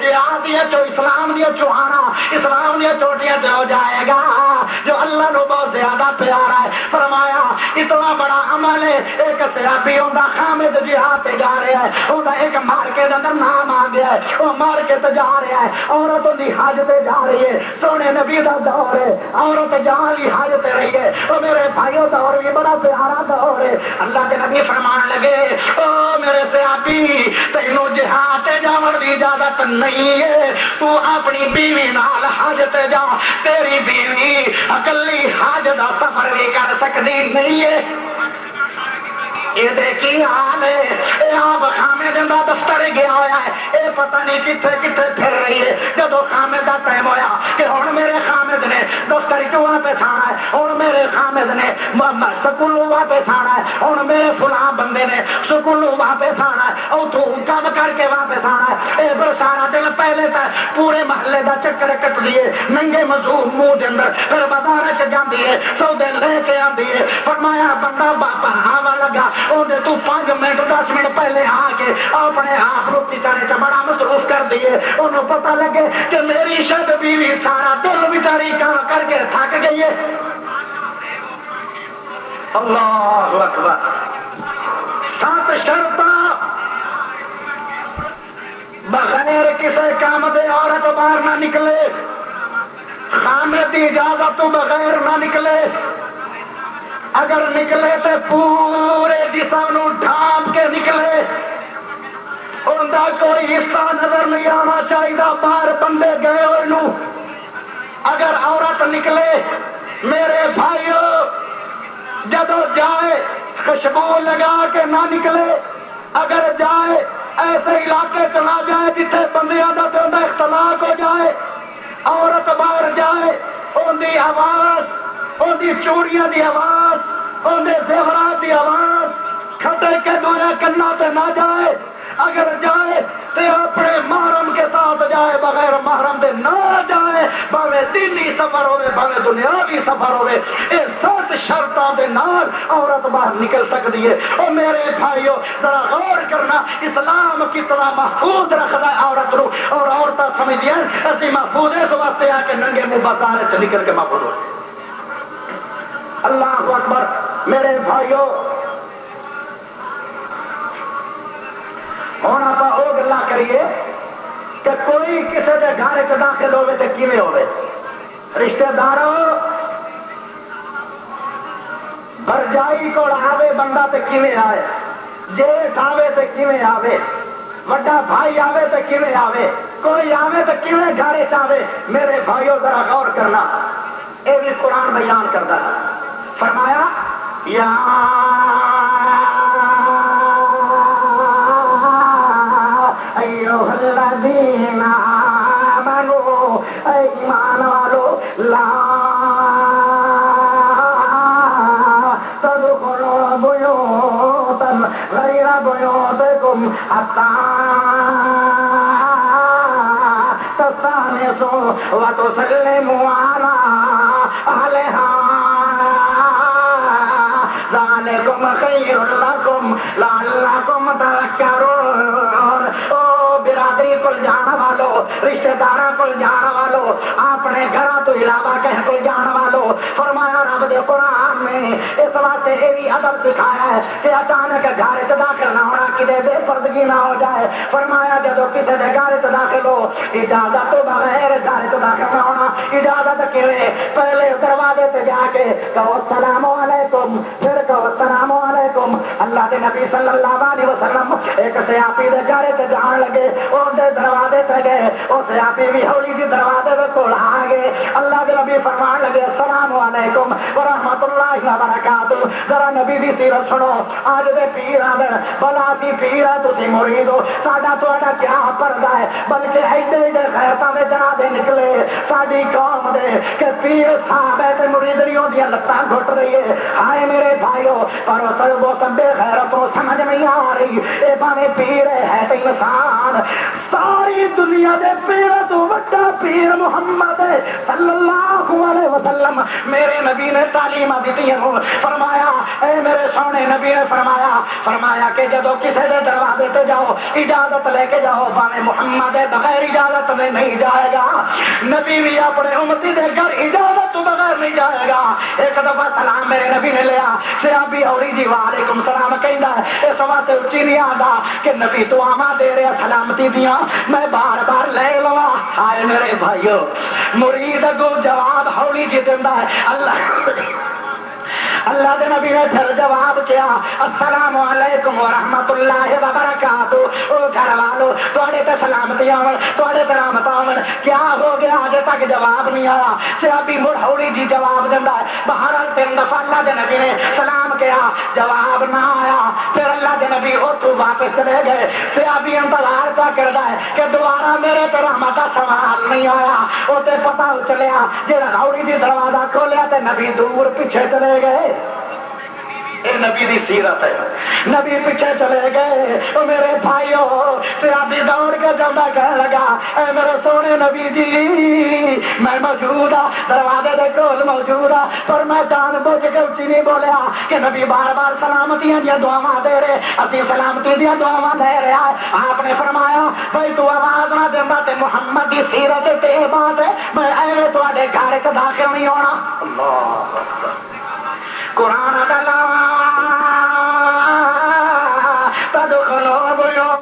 S2: جہاد دیا جو اسلام دیا چوہانا اسلام دیا چوٹیاں تے ہو جائے گا جو اللہ نو بہت زیادہ پیارا ہے۔ فرمایا اتنا بڑا عمل ہے، ایک صحابی ہوندا خامد جہاد تے جا رہا ہے، ہوندا ایک مارکے دے اندر نام آ گیا ہے، وہ مارکے تے جا رہا ہے، عورت دی حج تے جا رہی ہے، سونے نبی دا دور ہے، عورت جہاں لی حج تے رہی ہے۔ او میرے بھائیو دور بھی بڑا پیارا دور ہے۔ اللہ کے نبی فرمان لگے او میرے صحابی تینوں جہاد تے جاون دی اجازت نہیں ہے، تو اپنی بیوی نال حج تے جا، تیری بیوی اکلی حج دا سفر بھی کر سکتی نہیں ہے۔ یہ دیکھی حال ہے، اے آپ خامے دن دا دفتر گیا ہوا ہے، اے پتہ نہیں کتھے کتھے پھر رہی ہے۔ جدو خامد دا ٹائم ہویا کہ ہن میرے خامد نے دفتر کیوں واپس آنا ہے، ہن میرے خامد نے سکولوں واپس آنا ہے، ہن میرے فلاں بندے نے سکولوں واپس آنا ہے، اتوں کم کر کے واپس آنا ہے۔ اے پر سارا دن پہلے تا پورے محلے دا چکر کٹ دیے، ننگے مزور منہ دے اندر، پھر بازار چ جاندی ہے، سودے لے کے آندی ہے۔ فرمایا بندہ باپا آوا لگا اندے تو 5 منٹ 10 منٹ پہلے آ کے اپنے آپ روٹی کھانے سے بڑا مصروف کر دیے۔ انہوں پتہ لگے کہ میری شد بیوی سارا دل بیچاری کام کر کے تھک گئی ہے۔ اللہ اکبر۔ 7 شرطاں بغیر کسی کام دے عورت باہر نہ نکلے، خامد کی اجازت تو بغیر نہ نکلے، اگر نکلے تو پورے جسم نو ڈھانپ کے نکلے، ان کا کوئی حصہ نظر نہیں آنا چاہیے باہر بندے گئے ہوئے نو۔ اگر عورت نکلے میرے بھائیو جدو جائے خوشبو لگا کے نہ نکلے، اگر جائے ایسے علاقے چلا جائے جتنے بندیاں دا تے اندا اختلاق ہو جائے، عورت باہر جائے ان دی آواز، ان دی چوڑیاں دی آواز، ان دے زیورات دی آواز کھٹے کے دویا کنا تے نہ جائے، اگر جائے تو اپنے محرم کے ساتھ جائے، بغیر محرم دے نہ جائے، بھاوے دینی سفر ہوئے بھاوے دنیاوی سفر ہوئے، یہ 7 شرطوں دے نال عورت باہر نکل سکتی ہے۔ اور میرے بھائیو ذرا غور کرنا اسلام کتنا محفوظ رکھتا ہے عورت رو، اور عورتیں سمجھیں اسی محفوظ اس واسطے آ کے ننگے منہ بازار سے نکل کے محفوظ ہو۔ اللہ اکبر۔ میرے بھائیو ہوں آپ وہ گلا کریے کہ کوئی کسی کے گھر داخل ہوئے تو کیویں ہوئے، رشتے داروں بھرجائی کو آوے بندہ تے کیویں آئے، جیٹھ آوے تے کیویں آوے، وڈا بھائی آوے تے کیویں آوے، کوئی آوے تے کیویں گھر چاہے. میرے بھائیو ذرا غور کرنا، اے بھی قرآن بیان کرتا ہے. فرمایا یا ایھا الذین آمنوا، اے ایمان والو، لا تدخلوا بیوتا غیر بیوتکم حتی تستأنسوا وتسلموا علی اہلہا ذالکم خیر لکم لعلکم تذکرون. او برادری کو جانا والو، رشتہ داراں کو جانا والو، اپنے گھراں تو علاوہ کہیں کو جانا والو، فرمایا رب دے قرآن میں اس واسطے یہ بھی ادب سکھایا ہے کہ اچانک گھر چ داخل نہ ہونا کدے بے پردگی نہ ہو جائے. فرمایا جدو کسی دے گھر چ داخل ہو، اجازت تو بغیر گھر چ داخل نہ ہونا. اجازت کیویں؟ پہلے دروازے تے جا کے کہو السلام علیکم، پھر کہو السلام علیکم. اللہ کے نبی صلی اللہ علیہ وسلم ایک سیاپی دے گھر تے جان لگے، اس دے دروازے تے گئے، وہ سیاپی بھی ہولی جی دروازے دے کول آ گئے. اللہ کے نبی فرمان لگے السلام علیکم ورحمۃ اللہ وبرکاتہ. ذرا نبی دی سیرت سنو. آج دے پیر آدھر بلا سی پیر ہے تسی مرید ہو، ساڈا تہاڈا کیا پردہ ہے، بلکہ ایڈے ایڈے غیرتاں دے جنازے نکلے ساڈی قوم دے کہ پیر صاحب ہے تے مریدریوں دی لتاں گھٹ رہی ہے. ہائے میرے بھائیو، پر وہ سبے غیرتوں سمجھ نہیں آ رہی. اے باویں پیر ہے تے انسان، ساری دنیا دے پیر تو بڑا پیر محمد صلی اللہ علیہ وسلم. میرے نبی نے تعلیم دیتی ہے، فرمایا اے میرے سونے نبی نے فرمایا کہ جدو کسی دے دروازے تے جاؤ اجازت لے کے جاؤ، باویں محمد بغیر اجازت میں نہیں جائے گا. نبی بھی اپنے امتی دے گھر اجازت بغیر نہیں جائے گا. ایک دفعہ سلام میرے نبی نے لیا، سیابی اوری جی وعلیکم سلام کہندا ہے. اس واسطے اچھی نہیں آندا کہ نبی تو آواں دے رہے سلامتی دیاں میں بار بار لے لواں. ہائے میرے بھائیو، مرید کو جواب ہولی جی دیندا ہے. اللہ دے نبی نے پھر جواب کیا السلام علیکم ورحمۃ اللہ وبرکاتہ. او گھر والو تواڈے تے سلامتی آون، تواڈے تے رحمت آون. کیا ہو گیا اج تک جواب نہیں آیا؟ سیابی مڑ ہولی جی جواب دیندا ہے. بہرحال تین دفعہ اللہ دے نبی نے سلام کیا، جواب نہ آیا. پھر اللہ دے نبی اوتھوں واپس چلے گئے. سیابی انتظار پہ کردا ہے کہ دوبارہ میرے تے رحمت دا سوال نہیں آیا. او تے پتہ چلیا جڑا ہولی جی دروازہ کھولیا تے نبی دور پیچھے چلے گئے. اے نبی دی سیرت ہے. نبی پیچھے چلے گئے. او میرے بھائیو، سیابی دوڑ کے جاتا کہنے لگا اے میرے سونے نبی جی میں موجود ہاں، دروازے دے کول موجود ہاں، پر میں جان بوجھ کے اچھی نہیں بولیا کہ نبی بار بار سلامتیاں دیا دعاواں دے رہے، اسی سلامتی دیا دعاواں دے رہا ہے. آپ نے فرمایا بھائی تو آواز نہ دینا تے محمد دی سیرت تے بات ہے میں ایویں تواڈے گھر وچ داخل نہیں ہونا. اللہ قرآن تدخلوا بیوتا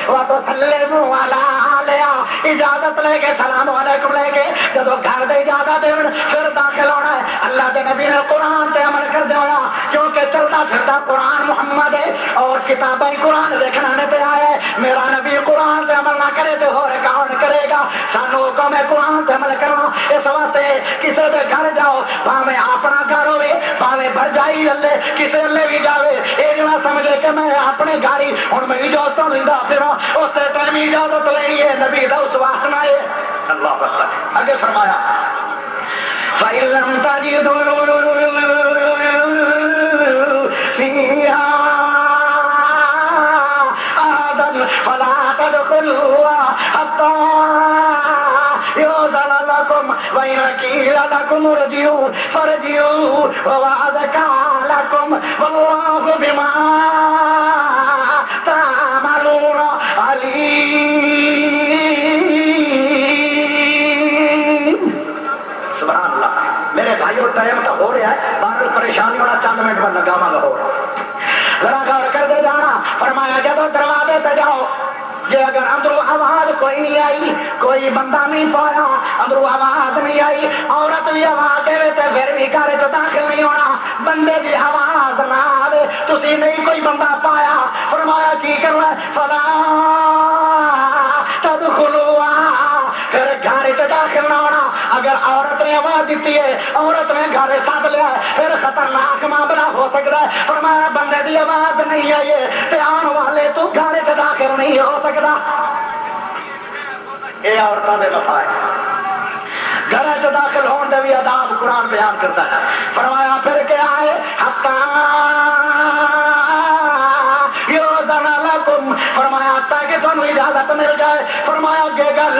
S2: وتسلموا علی اہلہا. اجازت لے کے سلام علیکم لے کے جدو گھر دے اجازت دے پھر داخل ہونا ہے. اللہ دے نبی نے قرآن تے عمل کر دینا کیونکہ چلتا پھرتا قرآن محمد ہے اور کتابیں قرآن لکھنے پہ آئے. میرا نبی قرآن تے عمل نہ کرے تو ہو کون کرے گا؟ سانو حکم ہے قرآن تے عمل کرنا. اس واسطے کسی دے گھر جاؤ، بھاویں اپنا گھر ہوئے بھاویں برجائی اللہ کسی اللہ بھی جاوے، یہ نہ سمجھے کہ میں اپنے گھر ہی ہوں میں اجازت لینا پھر اس ٹائم اجازت لینی ہے. نبی دا اس واسطہ ہے. اللہ اگے فرمایا فَإِن لَّمْ تَجِدُوا فِيهَا أَحَدًا فَلَا تَدْخُلُوهَا حَتَّىٰ يُؤْذَنَ لَكُمْ وَإِن قِيلَ لَكُمُ ارْجِعُوا فَارْجِعُوا هُوَ أَزْكَىٰ لَكُمْ وَاللَّهُ بِمَا تَعْمَلُونَ عَلِيمٌ. سبحان اللہ. میرے بھائیو ٹائم تو ہو رہا ہے، باہر پریشانی ہونا چند منٹ میں لگاواں گا. ہو ذرا غور کر دے جانا. فرمایا جب دروازے پہ جاؤ جی اگر اندروں آواز کوئی نہیں آئی، کوئی بندہ نہیں پایا، اندروں آواز نہیں آئی، عورت بھی آواز دے تو پھر بھی گھر چ داخل نہیں ہونا، بندے کی آواز نہ آئے تسی نہیں کوئی بندہ پایا، فرمایا کی کرنا فلا تدخلوا، پھر گھر چ داخل نہ ہونا۔ اگر عورت نے آواز دیتی ہے، عورت نے گھر ساتھ لیا ہے، پھر خطرناک معاملہ ہو سکتا ہے۔ فرمایا بندے کی آواز نہیں آئی ہے آن والے تو گھر چ داخل نہیں ہو سکتا۔ یہ عورتوں کے مسائل گھر چ داخل ہونے بھی آداب قرآن بیان کرتا ہے۔ فرمایا پھر کیا ہے فرمایا تاکہ تمہیں اجازت مل جائے۔ فرمایا کہ گل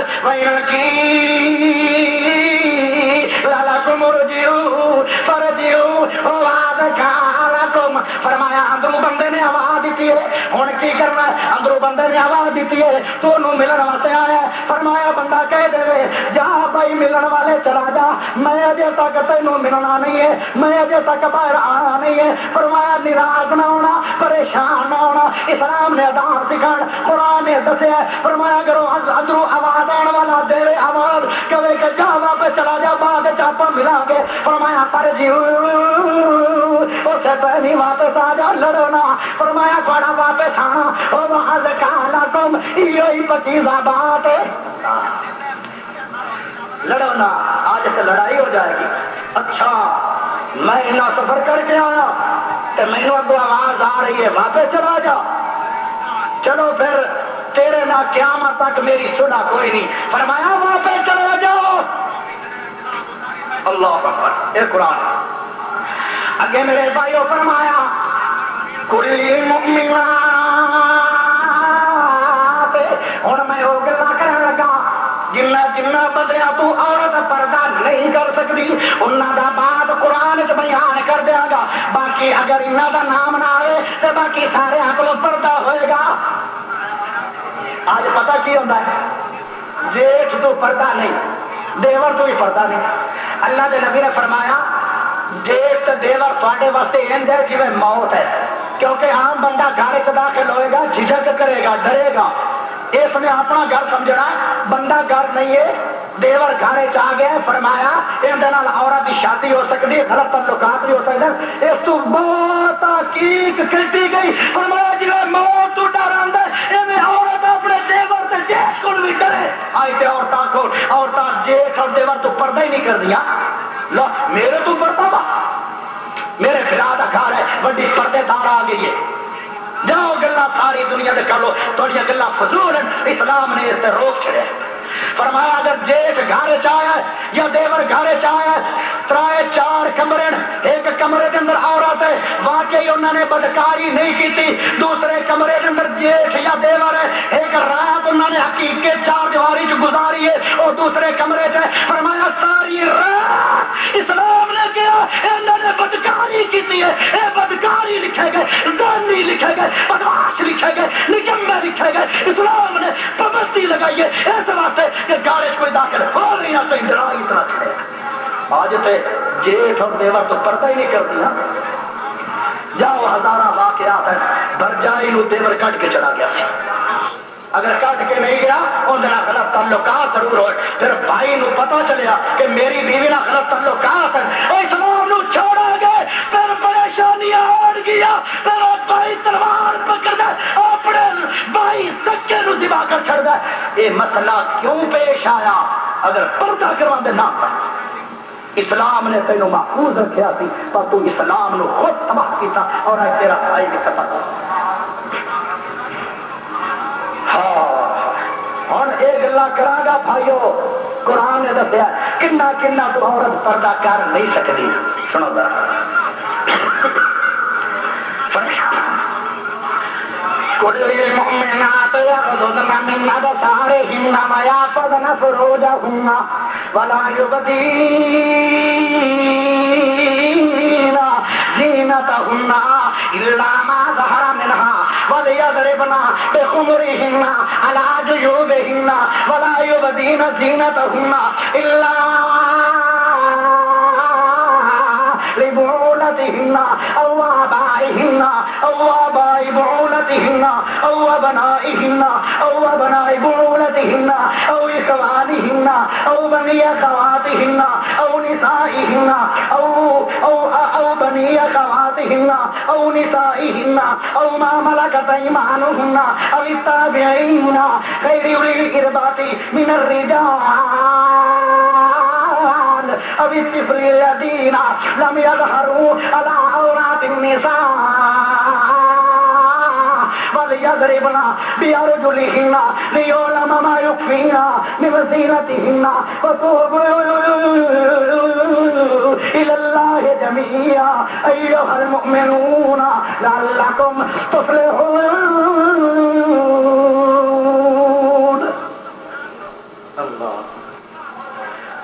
S2: فرمایا اندروں بندے نے آواز دیتی ہے، ہوں کی کرنا ہے؟ اندروں بندے نے آواز دیتی ہے تو انہوں ملن واسطے آیا ہے۔ فرمایا بندہ کہہ دے جا بھائی ملن والے چلا جا، میں اجے تک تینوں ملنا نہیں ہے، میں اجے تک باہر آنا نہیں ہے۔ فرمایا ناراض نہ ہونا، پریشان نہ ہونا، اسلام نے آداب سکھا، قرآن نے دسیا۔ فرمایا کرو اندروں آواز آنے والا دے آواز کبھی کہ جا واپس چلا جا، بعد چاپا ملا گے۔ فرمایا پر جیو اسے پہلی واپس آ جا، لڑو نہ۔ فرمایا تھوڑا واپس آنا اور وہاں سے کہا تم یہ پچیزہ بات ہے، لڑو نہ، آج سے لڑائی ہو جائے گی۔ اچھا میں اتنا سفر کر کے آیا تو مینو اگو آواز آ رہی ہے واپس چلا جا، چلو پھر تیرے نہ قیامت تک میری سنا کوئی نہیں۔ فرمایا واپس چلا جاؤ۔ اللہ اکبر، یہ قرآن اگے میرے بھائیوں فرمایا کلی مؤمنات، ہوں میں وہ گلا کرنے لگا جنہ جنہ بدیا تو عورت پردہ نہیں کر سکتی انہوں دا بات قرآن چ بیان کر دیا گا، باقی اگر انہوں دا نام نہ آئے تو باقی سارے کو پردہ ہوئے گا۔ آج پتہ کی ہوتا ہے جیٹھ تو پردہ نہیں، دیور تو بھی پردہ نہیں۔ اللہ دے نبی نے فرمایا جیٹھ دیور تھوڑے واسطے انج ہے جی موت ہے، کیونکہ عام بندہ گھر چ داخل ہوئے گا جھجک کرے گا ڈرے گا، اس نے اپنا گھر سمجھنا بندہ گھر نہیں ہے، دیور گھر آ گیا۔ فرمایا اندر عورت کی شادی ہو سکتی ہے، غلط تعلقات بھی ہو سکتے ہیں، اس تو بہت تحقیق کی گئی۔ فرمایا جی موت تو ڈر آتا ہے عورت اپنے دیور سے جیٹھ کو بھی ڈرے۔ آئی تے عورتوں کو عورتیں جیٹھ اور دیور تو پردہ ہی نہیں کر دیا، لو میرے تو پردہ وا، میرے خلا کا گھر ہے، بڑی پردے دار آ گئی ہے، جاؤ گلا ساری دنیا دے کر لو، تھوڑی گلا فضول ہیں، اسلام نے اس سے روک چھڑے۔ فرمایا اگر جیٹھ گھر چایا یا دیور گھر چایا ترائے چار کمرے، ایک کمرے کے اندر عورت ہے، واقعی انہوں نے بدکاری نہیں کی تھی، دوسرے کمرے کے اندر جیٹھ یا دیور ہے، ایک رات انہوں نے حقیقت چار دیواری چ گزاری ہے اور دوسرے کمرے سے۔ فرمایا ساری رات اسلام نے کیا انہوں نے بدکاری کی تھی ہے، اے بدکاری لکھے گئے، گاندھی لکھے گئے، بدماش لکھے گئے، نکمے لکھے گئے۔ اسلام نے پابندی لگائی ہے اس واسطے کہ گارج کوئی داخل ہو نہیں آتا، اتنا اتنا چھڑے۔ آج تے جیٹھ اور دیور تو پردہ ہی نہیں کرتی نا، جاؤ ہزارہ واقعات ہیں، برجائی نو دیور کٹ کے چلا گیا، اگر کٹ کے نہیں گیا اندر غلط تعلقات ضرور ہوئے، پھر بھائی نو پتہ چلیا کہ میری بیوی نہ غلط تعلقات ہیں، اور اسلام نو چھوڑا گئے، پھر پریشانیاں آڑ گیا، پھر وہ بھائی تلوار پکڑ دے اپنے بھائی سکے نو ذبح کر چھڑ دے۔ یہ مسئلہ کیوں پیش آیا؟ اگر پردہ کروا دے نہ پڑ، اسلام نے تینوں محفوظ رکھیا سی پر تو اسلام نو خود تباہ کیتا اور اج تیرا بھائی بھی قتل۔ ہوں یہ گلا کرا گا بھائیو، قرآن نے دسیا کنا کنا تو عورت پردہ کر نہیں سکتی۔ سنو ذرا کل المؤمنات یغضضن من ابصارهن ویحفظن فروجهن ولا یبدین زینتهن الا ما ظهر منها وليضربن بخمرهن على جيوبهن ولا يبدين زينتهن الا لبعولتهن او آبائهن او آباء بعولتهن او ابنائهن او ابناء بعولتهن بني أخواتهن أو نسائهن أو بني أخواتهن أو نسائهن أو ما ملكت أيمانهن أو التابعين غير أولي الإربة من الرجال أو الطفل الذين لم يظهروا على عورات النساء وليضربن بأرجلهن ليعلم ما يخفين من زينتهن وتوبوا إلى الله جميعا أيها المؤمنون لعلكم تفلحون. اللہ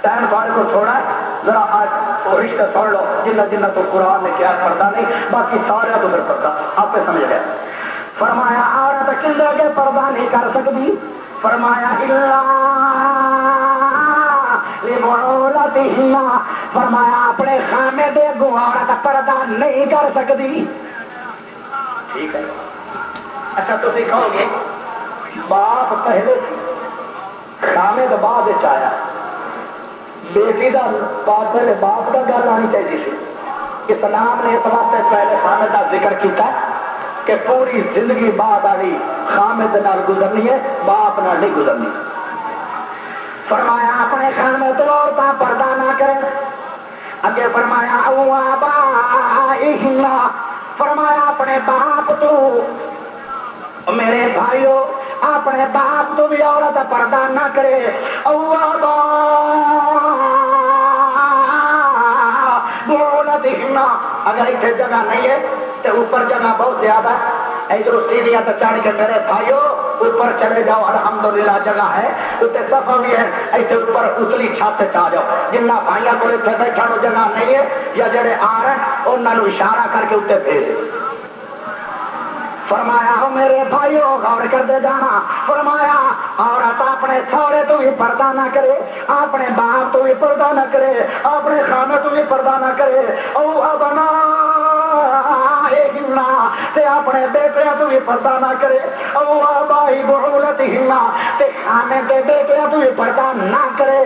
S2: ٹائم بار کو چھوڑا ذرا آج وہ رشتہ سن لو جنہ جنہ تو قرآن نے کیا پردہ نہیں باقی سارے تو پھر پردہ آپ پہ سمجھ گئے. فرمایا عورت کندے کے پردہ نہیں کر سکتی. فرمایا لبعولتہن فرمایا اپنے خامے دے گو عورت پردہ نہیں کر سکتی. ٹھیک ہے. اچھا تو کہو گے باپ پہلے خامے دا بعد آیا بیٹی دا باپ پہلے باپ دا گل آنی چاہیے سی. اسلام نے اس واسطے پہلے خامد کا ذکر کیا کہ پوری زندگی بعد والی خامد نال گزرنی ہے باپ نال نہیں گزرنی. فرمایا اپنے خامد عورتاں پردہ نہ کریں. اگے فرمایا او آبائہن فرمایا اپنے باپ تو میرے بھائیو اپنے باپ تو بھی عورت پردہ نہ کرے. او بعولتہن اگر اتنے جگہ نہیں ہے تو اوپر جگہ بہت زیادہ ہے ادھر سیڑھیاں تو چڑھ کے میرے بھائیو اوپر چلے جاؤ الحمدللہ جگہ ہے اتنے صفا بھی ہے ایسے اوپر اتلی چھت آ جاؤ. جنہ بھائیاں کو اتنے بیٹھنے جگہ نہیں ہے یا جڑے آ رہے ہیں انہوں اشارہ کر کے اتنے بھیج. فرمایا ہو میرے بھائیو غور کر دے جانا. فرمایا عورت اپنے سورے تو بھی پردہ نہ کرے اپنے باپ تو بھی پردہ نہ کرے اپنے خانے تو بھی پردہ نہ کرے. او ابنا تے اپنے بیٹیاں تو بھی پردہ نہ کرے. او آبائی بعولتہن تے خانے دے بیٹیاں تو بھی پردہ نہ کرے.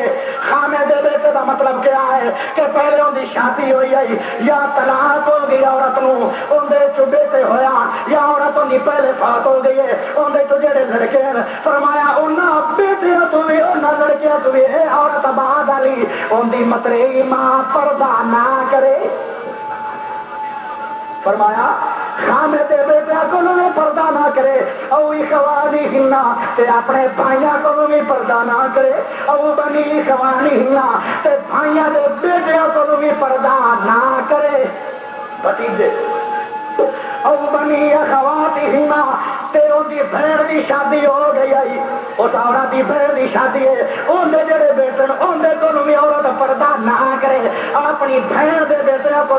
S2: خانے دے بیٹے دا مطلب کیا ہے کہ پہلے ان دی شادی ہوئی ہے یا طلاق ہو گئی عورت نو اندے چ بیٹے ہویا یا عورت ان دی پہلے فوت ہو گئی ہے اندے چ جڑے لڑکے ہیں. فرمایا انہاں بیٹیاں تو بھی انہاں لڑکیاں تو بھی اے عورت بعد والی ان دی متریئی ماں پردہ نہ کرے. فرمایا خامے دے بیٹیاں کو بھی پردہ نہ کرے. او اخوانہن تے اپنے بھائیاں کو بھی پردہ نہ کرے. او بنی اخوانہن تے بھائیاں دے بیٹیاں کو بھی پردہ نہ کرے. بھتیجے او بنی اخواتہن تے ان دی بہن دی شادی ہو گئی ہے اس عورت دی بہن دی شادی ہے اندے جڑے بیٹے اندے کو بھی عورت پردہ نہ کرے. اپنی بہن دے بیٹیاں کو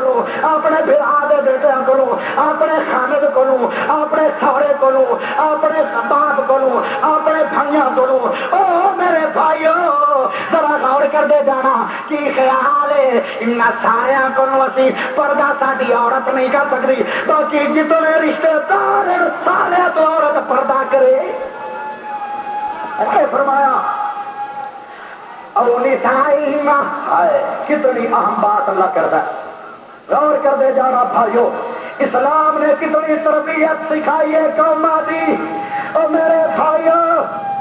S2: اپنے بھرا دے بیٹیاں کو اپنے خامد کو اپنے سورے کو اپنے باپ کو اپنے بھائیاں کو. او میرے بھائیو ذرا غور کر دے جانا کی خیال ہے ان سارے کو اسی پردہ ساری عورت نہیں کر سکتی باقی جتنے رشتے دار سارے تو عورت پردہ کرے. فرمایا او نسائہن کتنی اہم بات اللہ کرتا ہے. غور کر دے جانا بھائیو اسلام نے کتنی تربیت سکھائی ہے قوماں دی. او میرے بھائیو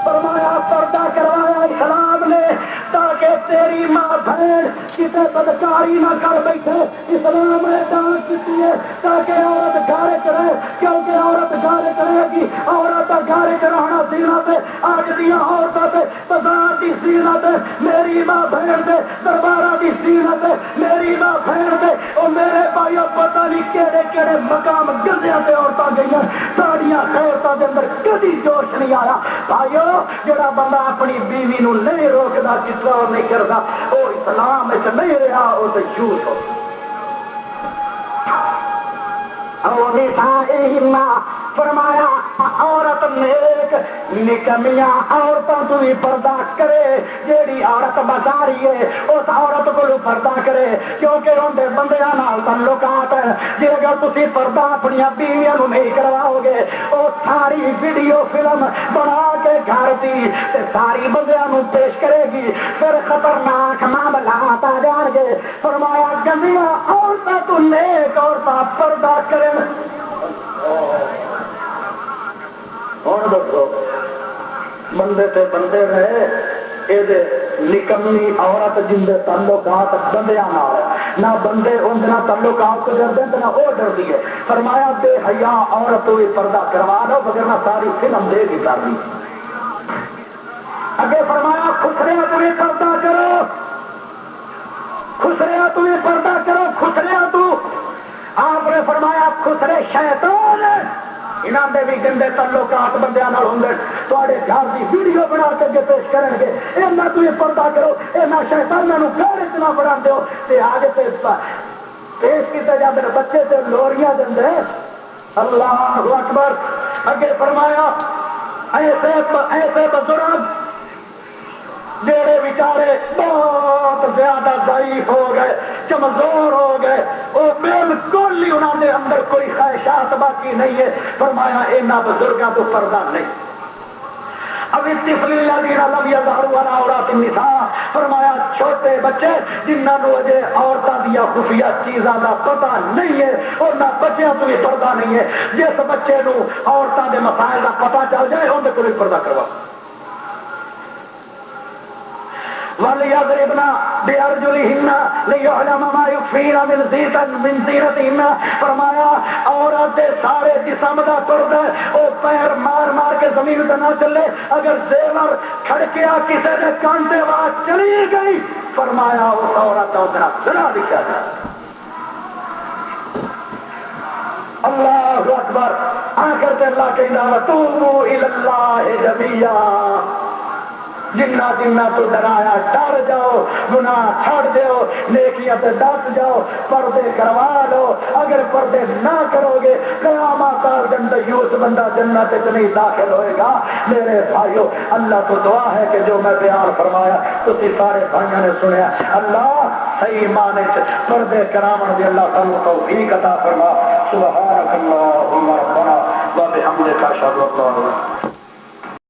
S2: فرمایا پردہ کروایا اسلام نے تاکہ تیری ماں بہن کسی بدکاری نہ کر بیٹھے. اسلام نے ڈانٹ دیتی ہے تاکہ عورت گھر کرے کیونکہ عورت گھر کرے گی عورت گھر کرانا زینت ہے. آج دیا عورتوں سے بازار کی زینت ہے میری ماں بہن دے دربارہ کی زینت ہے میری ماں بہن دے. او میرے بھائیو پتہ نہیں کہڑے کہڑے مقام گندیاں تے عورتاں گئیاں ساڑیاں خیرتاں دے اندر کدی جوش نہیں آیا. بھائیو جڑا بندہ اپنی بیوی نو نہیں روکدا کتنا نہیں کرتا وہ اسلام وچ نہیں رہا وہ تو جھوٹ ہو. او نسائہن فرمایا عورت میرے نیک نکمیاں عورتوں تو بھی پردہ کرے. جیڑی عورت بازاری ہے اس عورت کو پردہ کرے کیونکہ اندر بندیاں نال تعلقات ہے. جی اگر تسی پردہ اپنی بیویاں نو نہیں کرواؤ گے وہ ساری ویڈیو فلم بنا کے گھر دی تے ساری بندیاں نو پیش کرے گی. پھر خطرناک معاملات آ جان گے. فرمایا گندیاں عورتاں تو نیک عورتاں پردہ کرن. ہوں دسو بندے تے بندے رہے یہ نکمی عورت جن کے تعلقات بندیاں نال نہ بندے ان تعلقات کو ڈرتے نہ وہ ڈرتی ہے. فرمایا بے حیا عورت بھی پردہ کروا لو بغیر نہ ساری فلم دے گی کر دی. اگے فرمایا خسریا تمہیں پردہ کرو خسریا تمہیں پردہ کرو خسریا تو آپ نے فرمایا خسرے شیطان انہاں دے بھی گندے تعلقات بندیاں نال ہوندے تواڈے گھر دی ویڈیو بنا کے اگے پیش کرن گے. انہاں تو یہ پردہ کرو انہاں شیطاناں نو گھر اتنا بنا دیو تے آگے تے پیش کیتے جاندے بچے تے لوریاں دندے. اللہ اکبر. اگے فرمایا ایسے بزرگ جیڑے بیچارے بہت زیادہ ضعیف ہو گئے کمزور ہو گئے وہ بالکل ہی انہوں نے اندر کوئی خواہشات باقی نہیں ہے. فرمایا انہاں بزرگاں تو پردہ نہیں. اب الطفل الذین لم یظہروا علی عورات النساء فرمایا چھوٹے بچے جنہاں نو اجے عورتاں دیا خفیہ چیزاں دا پتہ نہیں ہے انہاں بچیاں تو بھی پردہ نہیں ہے. جس بچے نو عورتاں دے مسائل دا پتہ چل جائے اون دے کول پردہ کروا. وَلْيَضْرِبْنَ بِأَرْجُلِهِنَّ لِيُعْلَمَ مَا يُخْفِينَ مِنْ زِينَتِهِنَّ فرمایا عورت دے سارے جسم دا پردہ او پیر مار مار کے زمین تے نہ چلے. اگر زیور کھڑکیا کسی دے کان تے آواز چلی گئی فرمایا اس عورت دا اتنا زنا لکھا جائے. اللہ اکبر. آخر تے اللہ کہندا وَتُوبُوا إِلَى اللَّهِ جَمِيعًا جنہ جنہ تو ڈرایا ڈر جاؤ گناہ چھوڑ دیو نیکیاں تے ڈٹ جاؤ پردے کروا لو. اگر پردے نہ کرو گے قیامت دن دیوس بندہ جنت وچ نہیں داخل ہوئے گا. میرے بھائیو اللہ تو دعا ہے کہ جو میں بیان فرمایا تسی سارے بھائیوں نے سنیا. اللہ صحیح معنی چ پردے کراون دی اللہ تعالی توفیق عطا فرما. سبحانک اللہم ربنا و بحمدک اشہد ان لا الہ الا انت